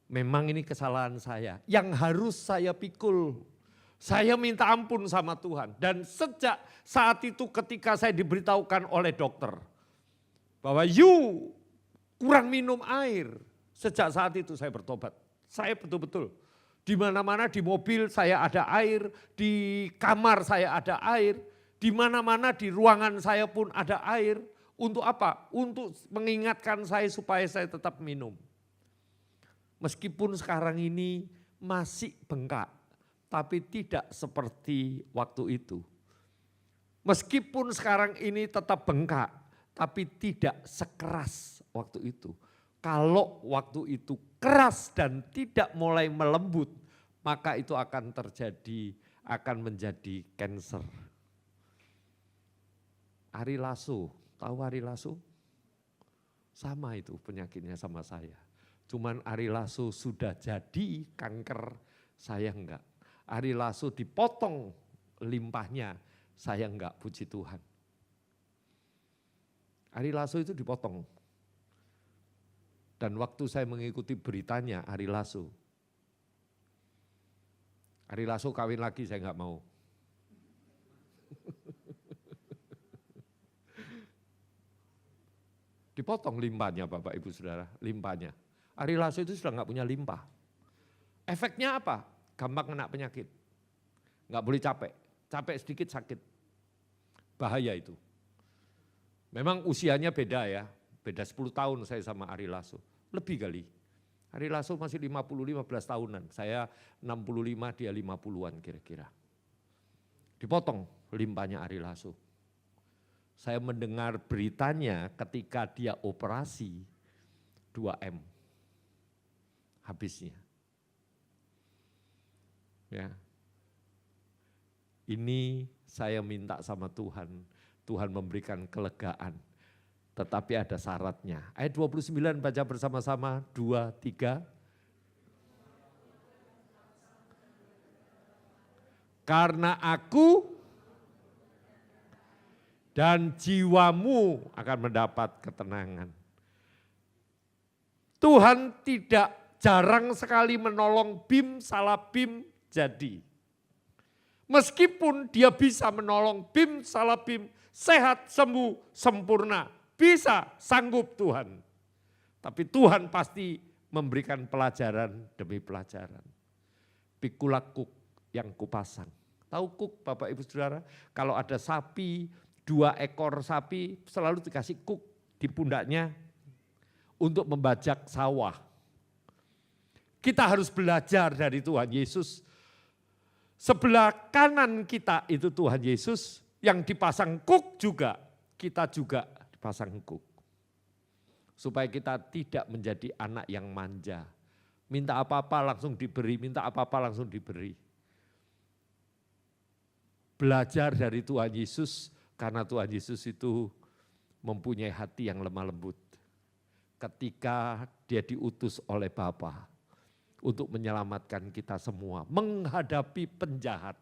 memang ini kesalahan saya yang harus saya pikul. Saya minta ampun sama Tuhan. Dan sejak saat itu ketika saya diberitahukan oleh dokter bahwa you kurang minum air. Sejak saat itu saya bertobat. Saya betul-betul di mana-mana di mobil saya ada air, di kamar saya ada air, di mana-mana di ruangan saya pun ada air. Untuk apa? Untuk mengingatkan saya supaya saya tetap minum. Meskipun sekarang ini masih bengkak, tapi tidak seperti waktu itu. Meskipun sekarang ini tetap bengkak, tapi tidak sekeras waktu itu. Kalau waktu itu keras dan tidak mulai melembut, maka itu akan menjadi cancer. Ari Lasso. Tahu Ari Lasso? Sama itu penyakitnya sama saya. Cuman Ari Lasso sudah jadi kanker, saya enggak. Ari Lasso dipotong limpahnya, saya enggak, puji Tuhan. Ari Lasso itu dipotong. Dan waktu saya mengikuti beritanya Ari Lasso kawin lagi, saya enggak mau. Dipotong limpahnya Bapak Ibu Saudara, limpahnya. Ari Lasso itu sudah enggak punya limpah. Efeknya apa? Gampang kena penyakit. Enggak boleh capek, capek sedikit sakit. Bahaya itu. Memang usianya beda ya, Beda 10 tahun saya sama Ari Lasso. Lebih kali. Ari Lasso masih 15 tahunan. Saya 65, dia 50-an kira-kira. Dipotong limpahnya Ari Lasso. Saya mendengar beritanya ketika dia operasi 2M. Habisnya. Ya. Ini saya minta sama Tuhan. Tuhan memberikan kelegaan. Tetapi ada syaratnya. Ayat 29 baca bersama-sama. 2, 3. Karena aku dan jiwamu akan mendapat ketenangan. Tuhan tidak jarang sekali menolong Bim, salah Bim jadi. Meskipun dia bisa menolong Bim, salah Bim, sehat, sembuh, sempurna. Bisa, sanggup Tuhan. Tapi Tuhan pasti memberikan pelajaran demi pelajaran. Pikulah kuk yang kupasang. Tahu kuk Bapak Ibu Saudara? Kalau ada sapi, 2 ekor sapi selalu dikasih kuk di pundaknya untuk membajak sawah. Kita harus belajar dari Tuhan Yesus. Sebelah kanan kita itu Tuhan Yesus, yang dipasang kuk juga, kita juga dipasang kuk. Supaya kita tidak menjadi anak yang manja. Minta apa-apa langsung diberi, minta apa-apa langsung diberi. Belajar dari Tuhan Yesus, karena Tuhan Yesus itu mempunyai hati yang lemah lembut. Ketika dia diutus oleh Bapa untuk menyelamatkan kita semua, menghadapi penjahat,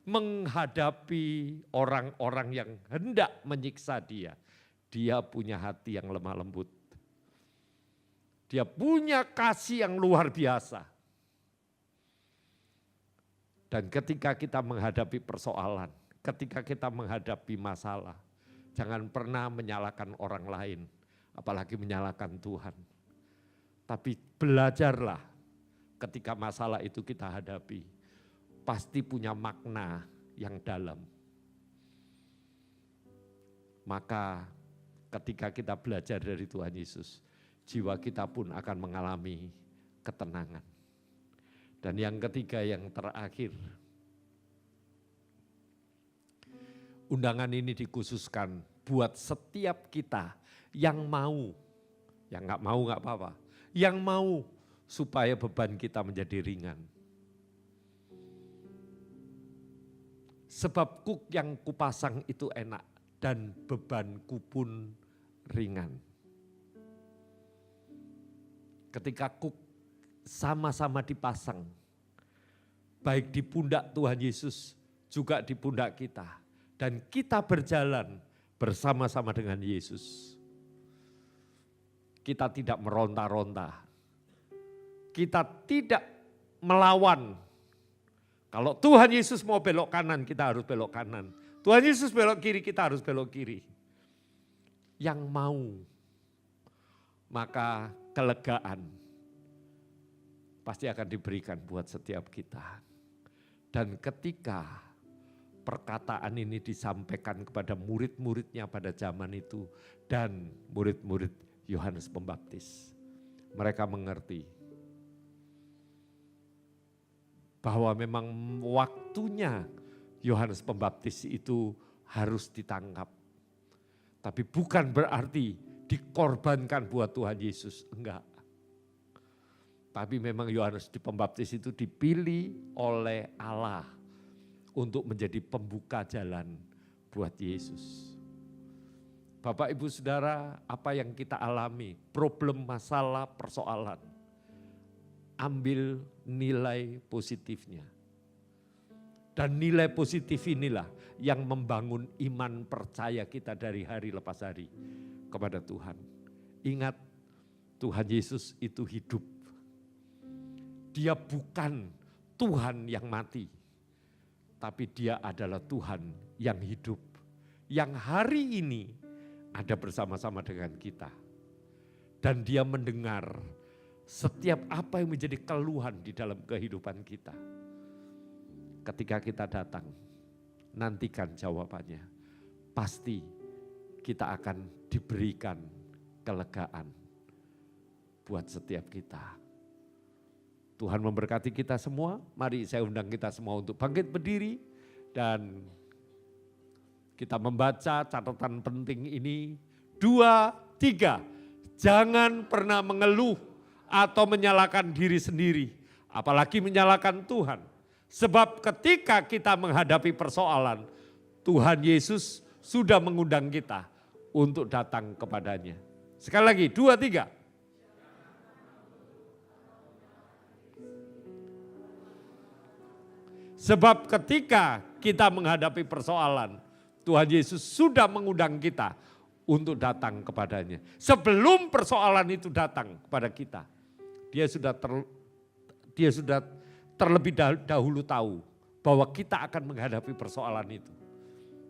menghadapi orang-orang yang hendak menyiksa dia. Dia punya hati yang lemah lembut. Dia punya kasih yang luar biasa. Dan ketika kita menghadapi persoalan, ketika kita menghadapi masalah, jangan pernah menyalahkan orang lain, apalagi menyalahkan Tuhan. Tapi belajarlah ketika masalah itu kita hadapi, pasti punya makna yang dalam. Maka ketika kita belajar dari Tuhan Yesus, jiwa kita pun akan mengalami ketenangan. Dan yang ketiga, yang terakhir, undangan ini dikhususkan buat setiap kita yang mau, yang nggak mau nggak apa-apa, yang mau supaya beban kita menjadi ringan. Sebab kuk yang kupasang itu enak dan bebanku pun ringan. Ketika kuk sama-sama dipasang, baik di pundak Tuhan Yesus juga di pundak kita. Dan kita berjalan bersama-sama dengan Yesus. Kita tidak meronta-ronta. Kita tidak melawan. Kalau Tuhan Yesus mau belok kanan, kita harus belok kanan. Tuhan Yesus belok kiri, kita harus belok kiri. Yang mau, maka kelegaan pasti akan diberikan buat setiap kita. Dan ketika perkataan ini disampaikan kepada murid-muridnya pada zaman itu dan murid-murid Yohanes Pembaptis, mereka mengerti bahwa memang waktunya Yohanes Pembaptis itu harus ditangkap. Tapi bukan berarti dikorbankan buat Tuhan Yesus, enggak. Tapi memang Yohanes Pembaptis itu dipilih oleh Allah untuk menjadi pembuka jalan buat Yesus. Bapak Ibu Saudara, apa yang kita alami, problem, masalah, persoalan, ambil nilai positifnya. Dan nilai positif inilah yang membangun iman percaya kita dari hari lepas hari kepada Tuhan. Ingat, Tuhan Yesus itu hidup. Dia bukan Tuhan yang mati, tapi dia adalah Tuhan yang hidup. Yang hari ini ada bersama-sama dengan kita. Dan dia mendengar setiap apa yang menjadi keluhan di dalam kehidupan kita. Ketika kita datang, nantikan jawabannya. Pasti kita akan diberikan kelegaan buat setiap kita. Tuhan memberkati kita semua. Mari saya undang kita semua untuk bangkit berdiri dan kita membaca catatan penting ini. 2, 3, jangan pernah mengeluh atau menyalahkan diri sendiri, apalagi menyalahkan Tuhan. Sebab ketika kita menghadapi persoalan, Tuhan Yesus sudah mengundang kita untuk datang kepadanya. Sekali lagi, 2, 3. Sebab ketika kita menghadapi persoalan, Tuhan Yesus sudah mengundang kita untuk datang kepadanya. Sebelum persoalan itu datang kepada kita, dia sudah terlebih dahulu tahu bahwa kita akan menghadapi persoalan itu.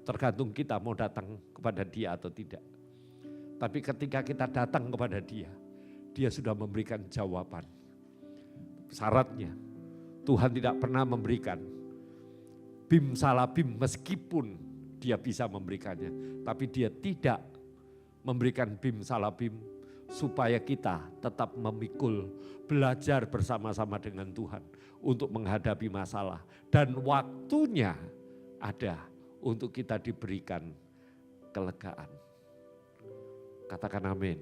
Tergantung kita mau datang kepada dia atau tidak. Tapi ketika kita datang kepada dia, dia sudah memberikan jawaban. Syaratnya, Tuhan tidak pernah memberikan bim salabim meskipun dia bisa memberikannya. Tapi dia tidak memberikan bim salabim supaya kita tetap memikul, belajar bersama-sama dengan Tuhan untuk menghadapi masalah. Dan waktunya ada untuk kita diberikan kelegaan. Katakan amin.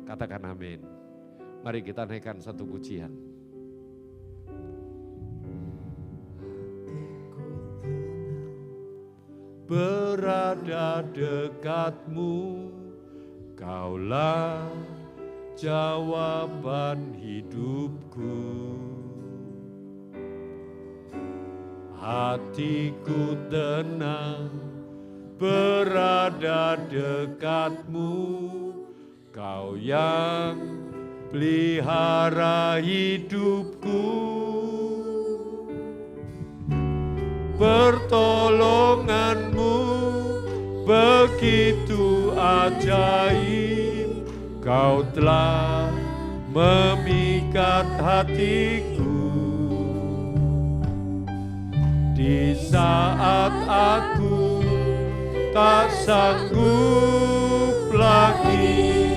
Katakan amin. Mari kita naikkan satu pujian. Berada dekatmu, Kaulah jawaban hidupku. Hatiku tenang berada dekatmu, Kau yang pelihara hidupku. Pertolonganmu begitu ajaib, Kau telah memikat hatiku. Di saat aku tak sanggup lagi,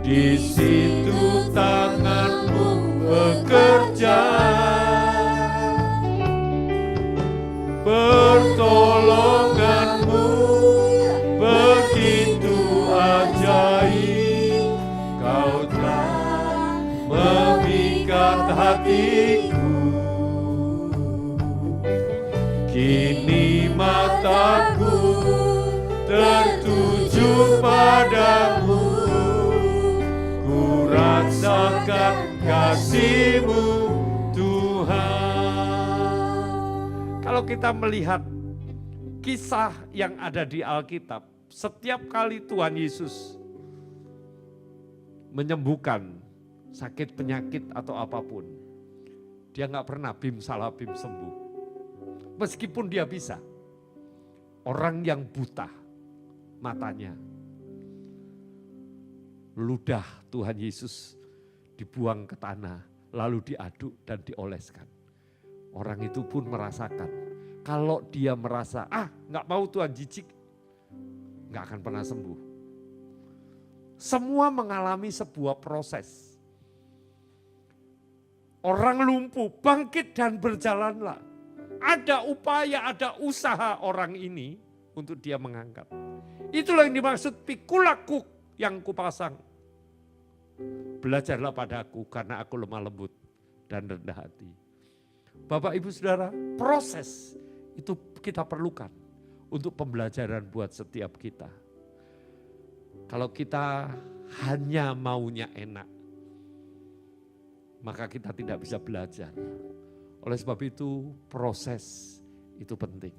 di situ tanganmu bekerja. Pertolonganmu begitu ajaib, Kau telah memikat hatiku. Kini mataku tertuju padamu, ku rasakan kasih-Mu Tuhan. Kalau kita melihat kisah yang ada di Alkitab, setiap kali Tuhan Yesus menyembuhkan sakit penyakit atau apapun, dia nggak pernah bim salah bim sembuh. Meskipun dia bisa, orang yang buta matanya, ludah Tuhan Yesus dibuang ke tanah, lalu diaduk dan dioleskan. Orang itu pun merasakan, kalau dia merasa, nggak mau Tuhan jijik, nggak akan pernah sembuh. Semua mengalami sebuah proses. Orang lumpuh bangkit dan berjalanlah. Ada upaya, ada usaha orang ini untuk dia mengangkat. Itulah yang dimaksud pikulaku yang kupasang. Belajarlah padaku karena aku lemah lembut dan rendah hati. Bapak Ibu Saudara, proses itu kita perlukan untuk pembelajaran buat setiap kita. Kalau kita hanya maunya enak, maka kita tidak bisa belajar. Oleh sebab itu proses itu penting.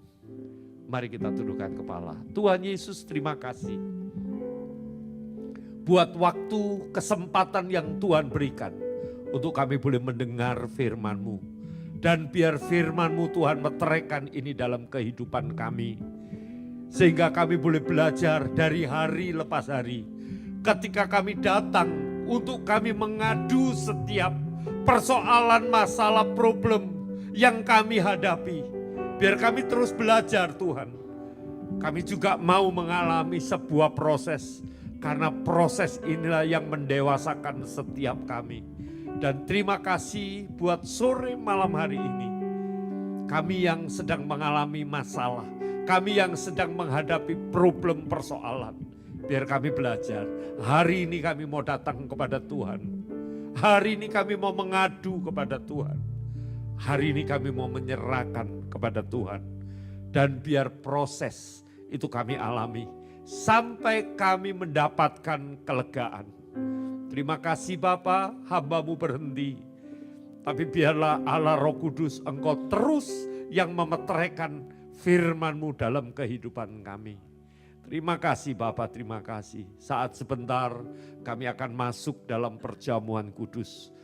Mari kita tundukkan kepala. Tuhan Yesus, terima kasih buat waktu kesempatan yang Tuhan berikan untuk kami boleh mendengar firman-Mu. Dan biar firman-Mu Tuhan meteraikan ini dalam kehidupan kami. Sehingga kami boleh belajar dari hari lepas hari. Ketika kami datang untuk kami mengadu setiap persoalan, masalah, problem yang kami hadapi. Biar kami terus belajar Tuhan. Kami juga mau mengalami sebuah proses. Karena proses inilah yang mendewasakan setiap kami. Dan terima kasih buat sore malam hari ini. Kami yang sedang mengalami masalah, kami yang sedang menghadapi problem persoalan. Biar kami belajar, hari ini kami mau datang kepada Tuhan. Hari ini kami mau mengadu kepada Tuhan. Hari ini kami mau menyerahkan kepada Tuhan. Dan biar proses itu kami alami sampai kami mendapatkan kelegaan. Terima kasih Bapa, hamba-Mu berhenti. Tapi biarlah Allah Roh Kudus Engkau terus yang memeteraikan firman-Mu dalam kehidupan kami. Terima kasih Bapa, terima kasih. Saat sebentar kami akan masuk dalam perjamuan kudus.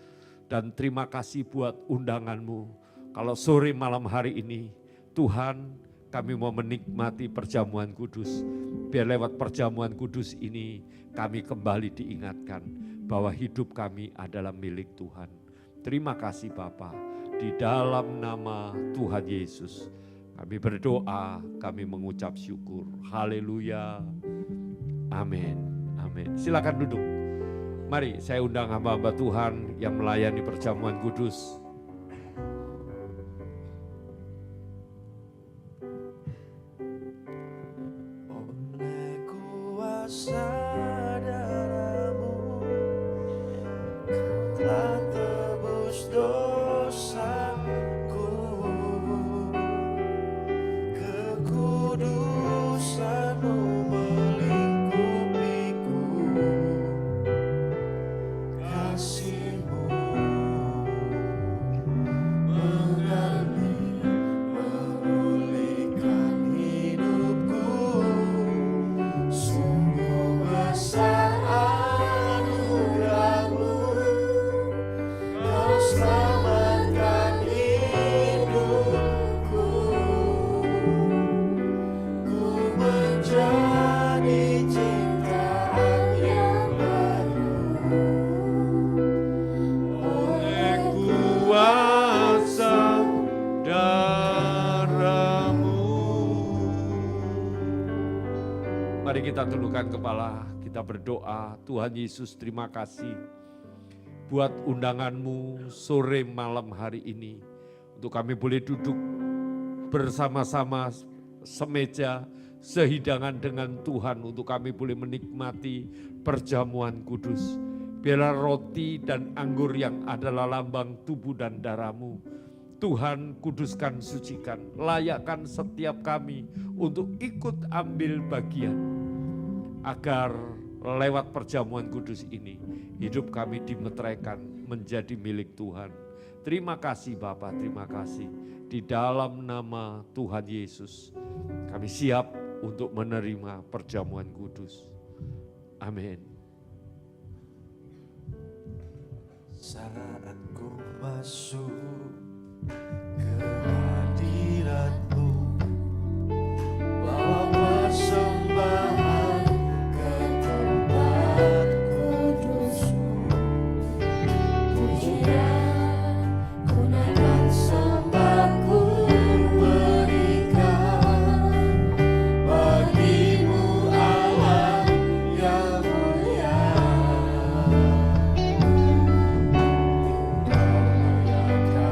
Dan terima kasih buat undangan-Mu. Kalau sore malam hari ini Tuhan, kami mau menikmati perjamuan kudus. Biar lewat perjamuan kudus ini kami kembali diingatkan bahwa hidup kami adalah milik Tuhan. Terima kasih Bapa. Di dalam nama Tuhan Yesus kami berdoa, kami mengucap syukur. Haleluya. Amin. Amin. Silakan duduk. Mari saya undang hamba-hamba Tuhan yang melayani perjamuan kudus. Darah-Mu telah tebus dosaku, kekudusan-Mu melingkupiku, kasih-Mu mengalir memulihkan hidupku. Sungguh besar anugerah-Mu, Kau selamatkan hidupku. Ku menjadi ciptaan yang baru oleh kuasa darah-Mu. Mari kita tundukkan kepala, kita berdoa. Tuhan Yesus, terima kasih buat undangan-Mu sore malam hari ini. Untuk kami boleh duduk bersama-sama semeja, sehidangan dengan Tuhan. Untuk kami boleh menikmati perjamuan kudus. Biarlah roti dan anggur yang adalah lambang tubuh dan darah-Mu, Tuhan kuduskan, sucikan, layakkan setiap kami untuk ikut ambil bagian. Agar lewat perjamuan kudus ini, hidup kami dimeteraikan menjadi milik Tuhan. Terima kasih Bapa, terima kasih. Di dalam nama Tuhan Yesus, kami siap untuk menerima perjamuan kudus. Amin. Saat ku masuk ke hadirat-Mu, bawa persembahan ke tempat kudus-Mu. Pujian ku naikkan, sembah ku berikan bagi-Mu Allah yang mulia. Kau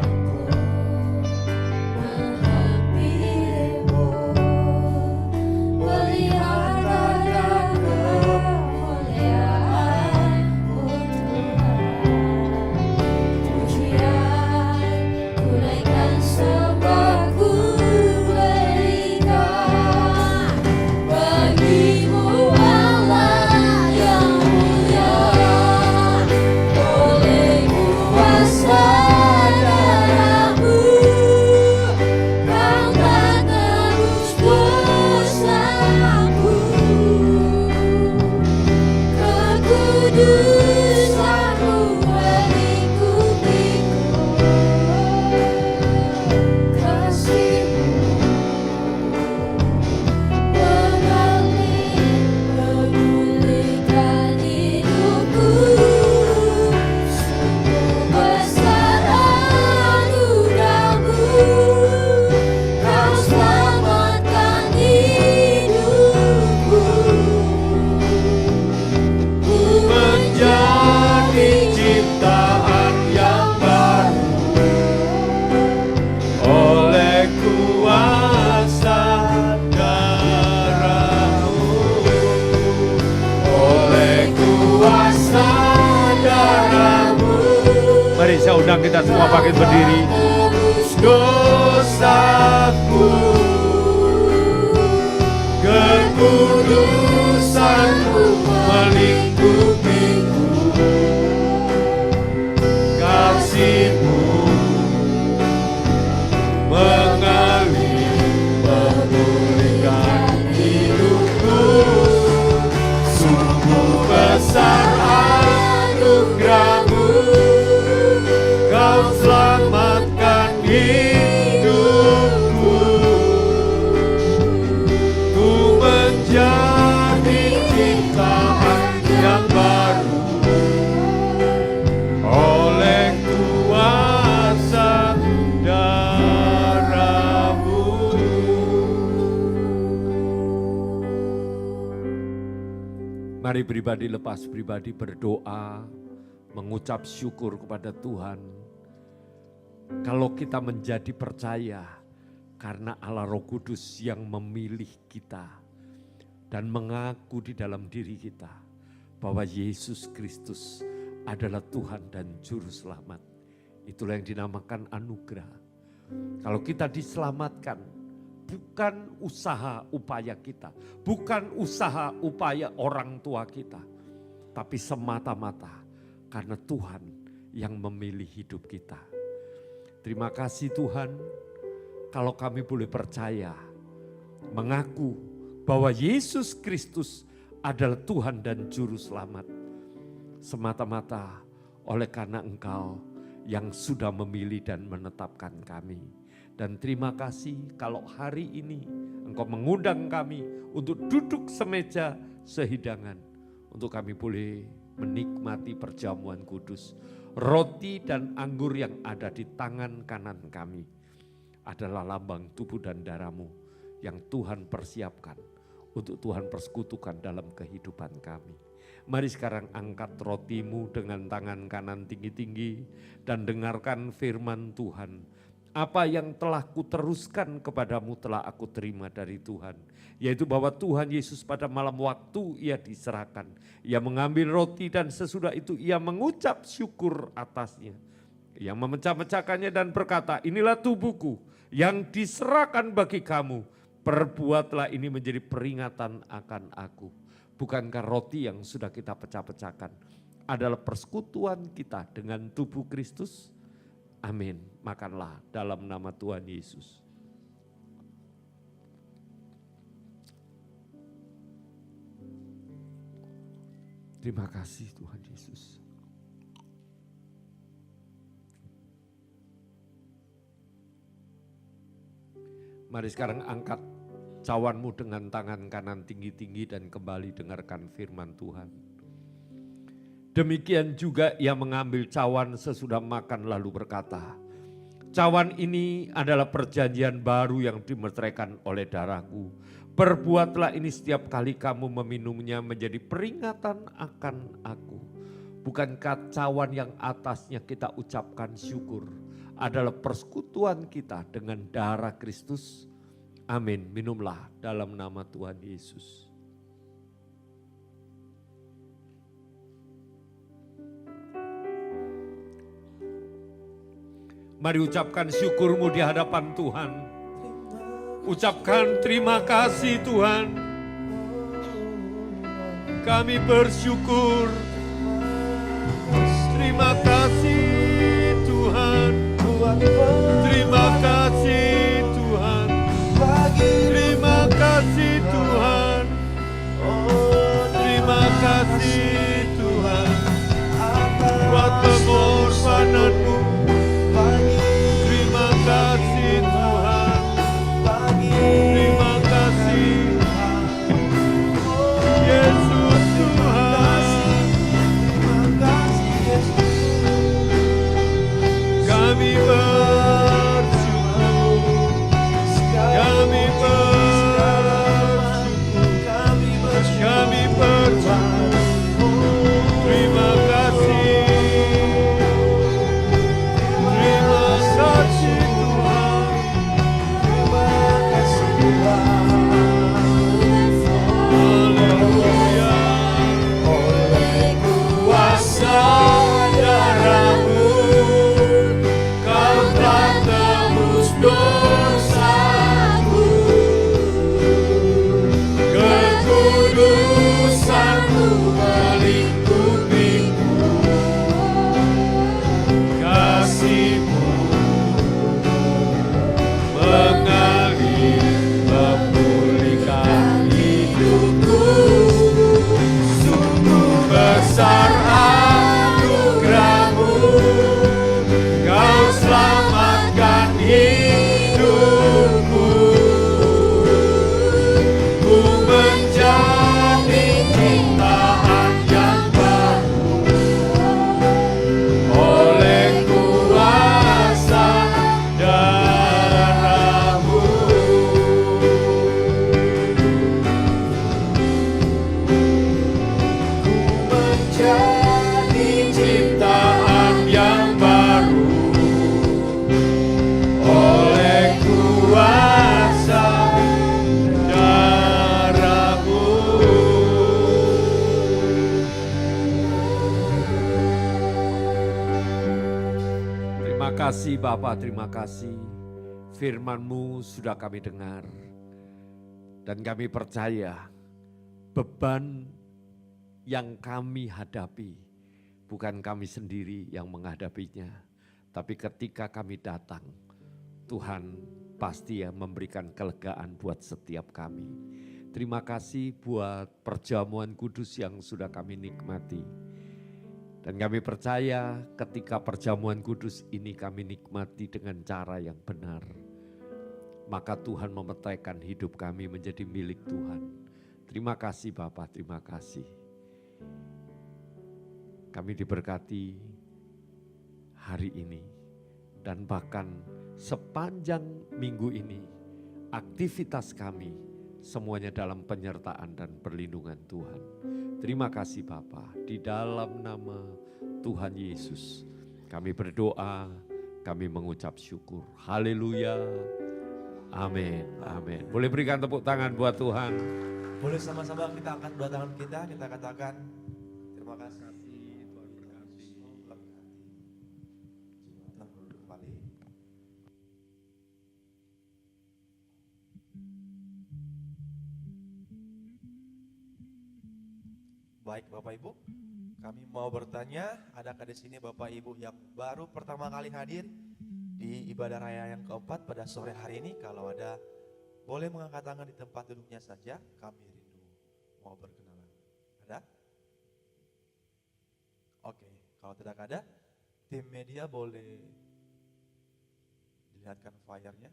berdiri. Dosaku, kekudusanmu melingkupiku, kasihmu mengalir memulihkan hidupku. Sungguh besar anugerahmu, kau selamatkan hidupku. Ku menjadi ciptaan yang baru oleh kuasa darah-Mu. Mari pribadi lepas pribadi berdoa, mengucap syukur kepada Tuhan. Kalau kita menjadi percaya karena Allah Roh Kudus yang memilih kita dan mengaku di dalam diri kita bahwa Yesus Kristus adalah Tuhan dan Juru Selamat. Itulah yang dinamakan anugerah. Kalau kita diselamatkan, bukan usaha upaya kita, bukan usaha upaya orang tua kita, tapi semata-mata karena Tuhan yang memilih hidup kita. Terima kasih Tuhan, kalau kami boleh percaya, mengaku bahwa Yesus Kristus adalah Tuhan dan Juru Selamat. Semata-mata oleh karena Engkau yang sudah memilih dan menetapkan kami. Dan terima kasih kalau hari ini Engkau mengundang kami untuk duduk semeja sehidangan. Untuk kami boleh menikmati perjamuan kudus. Roti dan anggur yang ada di tangan kanan kami adalah lambang tubuh dan darah-Mu yang Tuhan persiapkan untuk Tuhan persekutukan dalam kehidupan kami. Mari sekarang angkat rotimu dengan tangan kanan tinggi-tinggi dan dengarkan firman Tuhan. Apa yang telah kuteruskan kepadamu telah aku terima dari Tuhan. Yaitu bahwa Tuhan Yesus pada malam waktu ia diserahkan. Ia mengambil roti dan sesudah itu ia mengucap syukur atasnya. Ia memecah-mecahkannya dan berkata, inilah tubuhku yang diserahkan bagi kamu. Perbuatlah ini menjadi peringatan akan aku. Bukankah roti yang sudah kita pecah-pecahkan adalah persekutuan kita dengan tubuh Kristus? Amin. Makanlah dalam nama Tuhan Yesus. Terima kasih Tuhan Yesus. Mari sekarang angkat cawanmu dengan tangan kanan tinggi-tinggi dan kembali dengarkan firman Tuhan. Demikian juga ia mengambil cawan sesudah makan lalu berkata, cawan ini adalah perjanjian baru yang dimeteraikan oleh darahku. Perbuatlah ini setiap kali kamu meminumnya menjadi peringatan akan aku. Bukankah cawan yang atasnya kita ucapkan syukur adalah persekutuan kita dengan darah Kristus? Amin. Minumlah dalam nama Tuhan Yesus. Mari ucapkan syukurmu di hadapan Tuhan. Ucapkan terima kasih Tuhan. Kami bersyukur. Terima kasih Tuhan. Terima kasih Tuhan. Terima kasih Tuhan. Terima kasih Tuhan. Buat pengorbananmu. Terima kasih Tuhan. Terima kasih Yesus Tuhan. Kami bersyukur. Kami bersyukur. Kami bersyukur. Terima kasih. Kami Terima kasih Bapa, terima kasih. Firman-Mu sudah kami dengar. Dan kami percaya beban yang kami hadapi bukan kami sendiri yang menghadapinya. Tapi ketika kami datang, Tuhan pasti ya memberikan kelegaan buat setiap kami. Terima kasih buat perjamuan kudus yang sudah kami nikmati. Dan kami percaya ketika perjamuan kudus ini kami nikmati dengan cara yang benar. Maka Tuhan memetekkan hidup kami menjadi milik Tuhan. Terima kasih Bapak, terima kasih. Kami diberkati hari ini dan bahkan sepanjang minggu ini aktivitas kami semuanya dalam penyertaan dan perlindungan Tuhan. Terima kasih Bapa, di dalam nama Tuhan Yesus kami berdoa, kami mengucap syukur. Haleluya, amin, amin. Boleh berikan tepuk tangan buat Tuhan. Boleh sama-sama kita angkat dua tangan kita katakan terima kasih. Tuhan berkati. Tuhan duduk kembali. Baik Bapak Ibu, kami mau bertanya, adakah di sini Bapak Ibu yang baru pertama kali hadir di ibadah raya yang keempat pada sore hari ini? Kalau ada, boleh mengangkat tangan di tempat duduknya saja, kami rindu mau berkenalan. Ada? Oke, kalau tidak ada, tim media boleh dilihatkan flyernya.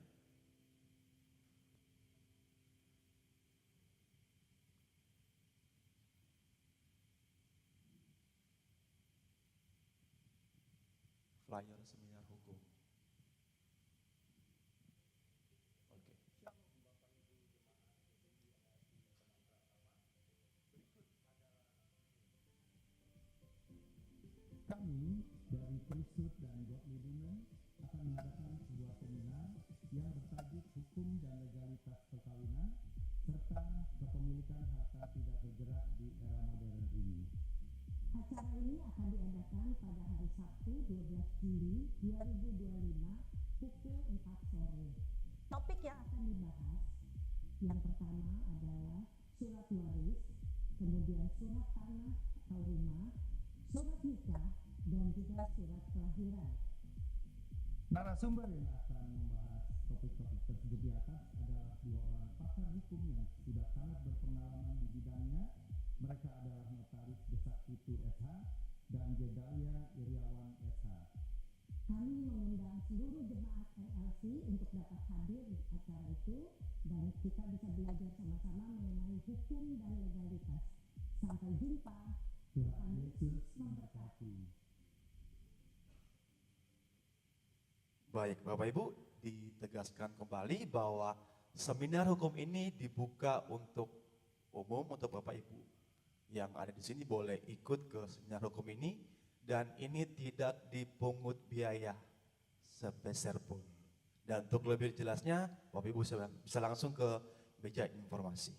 Flyer seminar hukum. Oke. Kami dari Priesthood dan Godly Women akan mengadakan sebuah seminar yang bertajuk Hukum dan Legalitas Perkawinan serta kepemilikan harta tidak bergerak di era modern ini. Acara ini akan diadakan pada hari Sabtu 12 Juli 2025 pukul 4 sore. Topik yang akan dibahas yang pertama adalah surat waris, kemudian surat tanah atau rumah, surat nikah, dan juga surat kelahiran. Narasumber yang akan membahas topik-topik tersebut di atas adalah dua orang pakar hukum yang sudah sangat berpengalaman di bidangnya. Mereka adalah Notaris Besaktitu SH dan Gedalia Iriawan SH. Kami mengundang seluruh jemaat LLC untuk dapat hadir di acara itu dan kita bisa belajar sama-sama mengenai hukum dan legalitas. Sampai jumpa. Tuhan Yesus memberkati. Baik Bapak Ibu, ditegaskan kembali bahwa seminar hukum ini dibuka untuk umum, untuk Bapak Ibu yang ada di sini boleh ikut ke seminar hukum ini dan ini tidak dipungut biaya sepeser pun. Dan untuk lebih jelasnya, Bapak Ibu bisa langsung ke meja informasi.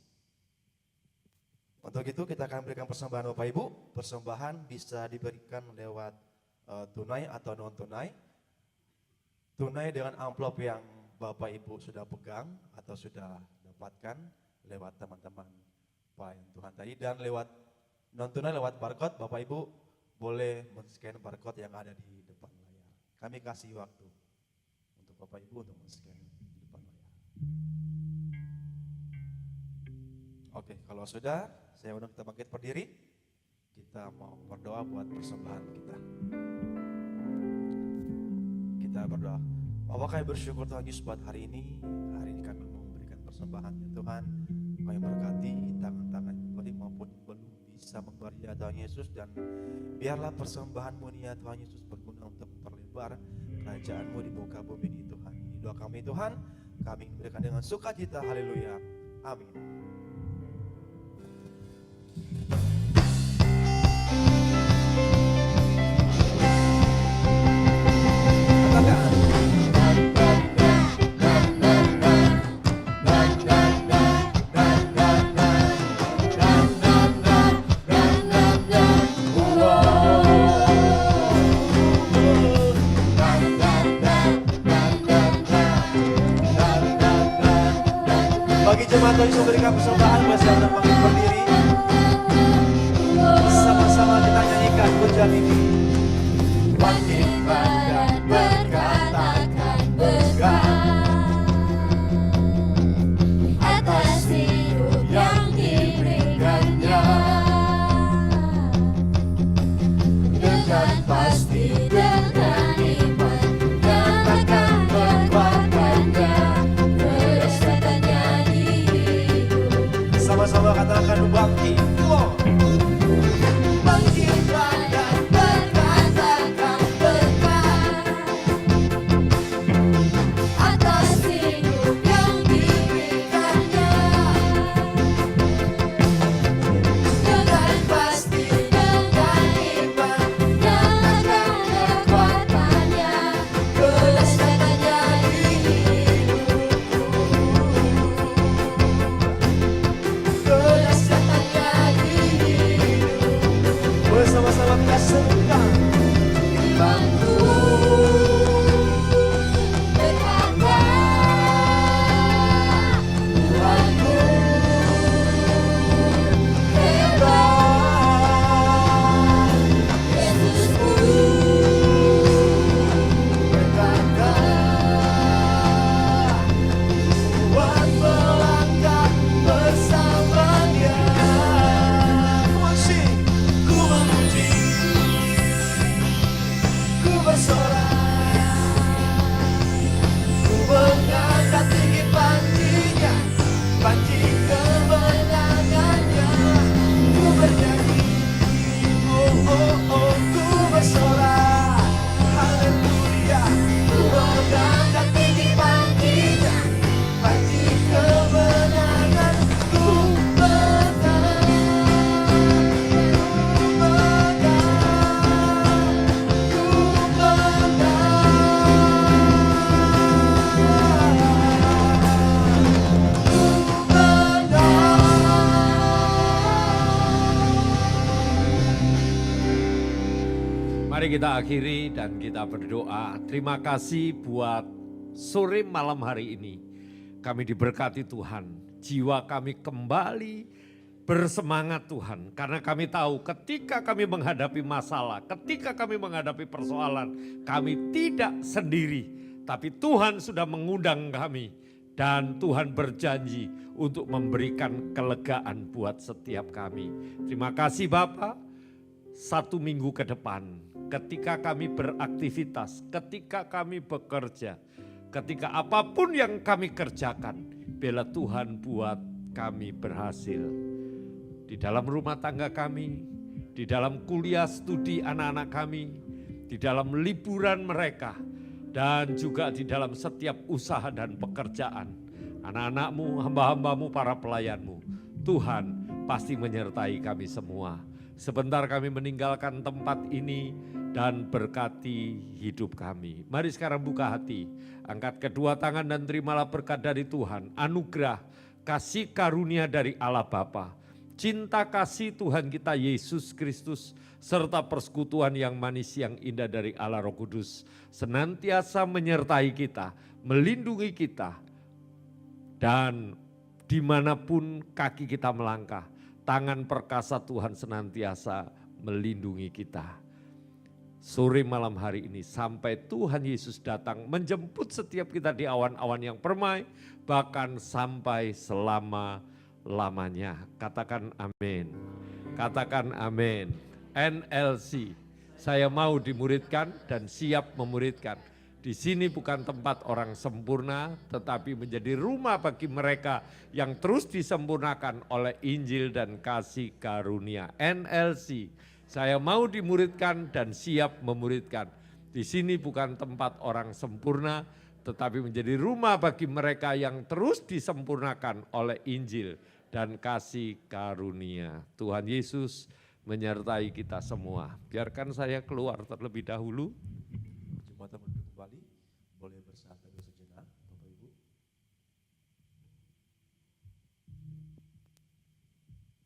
Untuk itu kita akan berikan persembahan Bapak Ibu. Persembahan bisa diberikan lewat tunai atau non tunai. Tunai dengan amplop yang Bapak Ibu sudah pegang atau sudah dapatkan lewat teman-teman pelayan Tuhan tadi, dan lewat non tunai lewat barcode. Bapak Ibu boleh men-scan barcode yang ada di depan layar. Kami kasih waktu untuk Bapak Ibu untuk men-scan di depan layar. Oke, kalau sudah, saya undang kita bangkit berdiri. Kita mau berdoa buat persembahan kita. Kita berdoa. Bapak, kami bersyukur Tuhan Yesus buat hari ini. Hari ini kami mau memberikan persembahan ya Tuhan. Kami berkati tangan-tangan yang maupun belum bisa membayar ya Tuhan Yesus, dan biarlah persembahan-Mu ya Tuhan Yesus berguna untuk memperlebar kerajaan-Mu di muka bumi ini Tuhan. Ini doa kami Tuhan, kami memberikan dengan sukacita. Haleluya. Amin. jemaat Tuhan Yesus berikan persembahan buat saudara bangkit berdiri. Sama-sama kita nyanyikan pujian ini. Bangkit dan berkatakan berkat atas hidup yang diberikannya, dengan pasti dengan iman nyatakan kekuatannya, kedasyatannya di hidup. Sama-sama katakan bangkit. Bangkitlah dan berkatakan berkat atas hidup yang diberikannya, dengan pasti dengan iman nyatakan kekuatannya, kedasyatannya di hidupku, kedasyatannya di hidupku. Bersama-sama kita serukan. Imanku berkata, Tuhanku hebat, Yesusku Berkata, buat melangkah bersamanya. Musik, ku memuji, ku bersorak, ku mengangkat tinggi panjinya, panji kemenangannya. Ku bernyanyi, oh oh oh, ku bersorak, haleluya. Ku mengangkat tinggi panjinya, panji kemenangan. Ku menang, ku Mari kita akhiri dan kita berdoa. Terima kasih buat sore malam hari ini. Kami diberkati Tuhan. Jiwa kami kembali bersemangat Tuhan. Karena kami tahu ketika kami menghadapi masalah, ketika kami menghadapi persoalan, kami tidak sendiri. Tapi Tuhan sudah mengundang kami. Dan Tuhan berjanji untuk memberikan kelegaan buat setiap kami. Terima kasih Bapak. 1 minggu ke depan, ketika kami beraktivitas, ketika kami bekerja, ketika apapun yang kami kerjakan, biarlah Tuhan buat kami berhasil. Di dalam rumah tangga kami, di dalam kuliah studi anak-anak kami, di dalam liburan mereka, dan juga di dalam setiap usaha dan pekerjaan. Anak-anakmu, hamba-hambamu, para pelayanmu, Tuhan pasti menyertai kami semua. Sebentar kami meninggalkan tempat ini dan berkati hidup kami. Mari sekarang buka hati, angkat kedua tangan dan terimalah berkat dari Tuhan. Anugerah, kasih karunia dari Allah Bapa, cinta kasih Tuhan kita Yesus Kristus, serta persekutuan yang manis yang indah dari Allah Roh Kudus, senantiasa menyertai kita, melindungi kita, dan dimanapun kaki kita melangkah, tangan perkasa Tuhan senantiasa melindungi kita. Sore malam hari ini sampai Tuhan Yesus datang menjemput setiap kita di awan-awan yang permai, bahkan sampai selama-lamanya. Katakan amin. Katakan amin. NLC, saya mau dimuridkan dan siap memuridkan. Di sini bukan tempat orang sempurna, tetapi menjadi rumah bagi mereka yang terus disempurnakan oleh Injil dan kasih karunia. NLC, saya mau dimuridkan dan siap memuridkan. Di sini bukan tempat orang sempurna, tetapi menjadi rumah bagi mereka yang terus disempurnakan oleh Injil dan kasih karunia. Tuhan Yesus menyertai kita semua. Biarkan saya keluar terlebih dahulu. Jemaat kembali, boleh bersantai sejenak.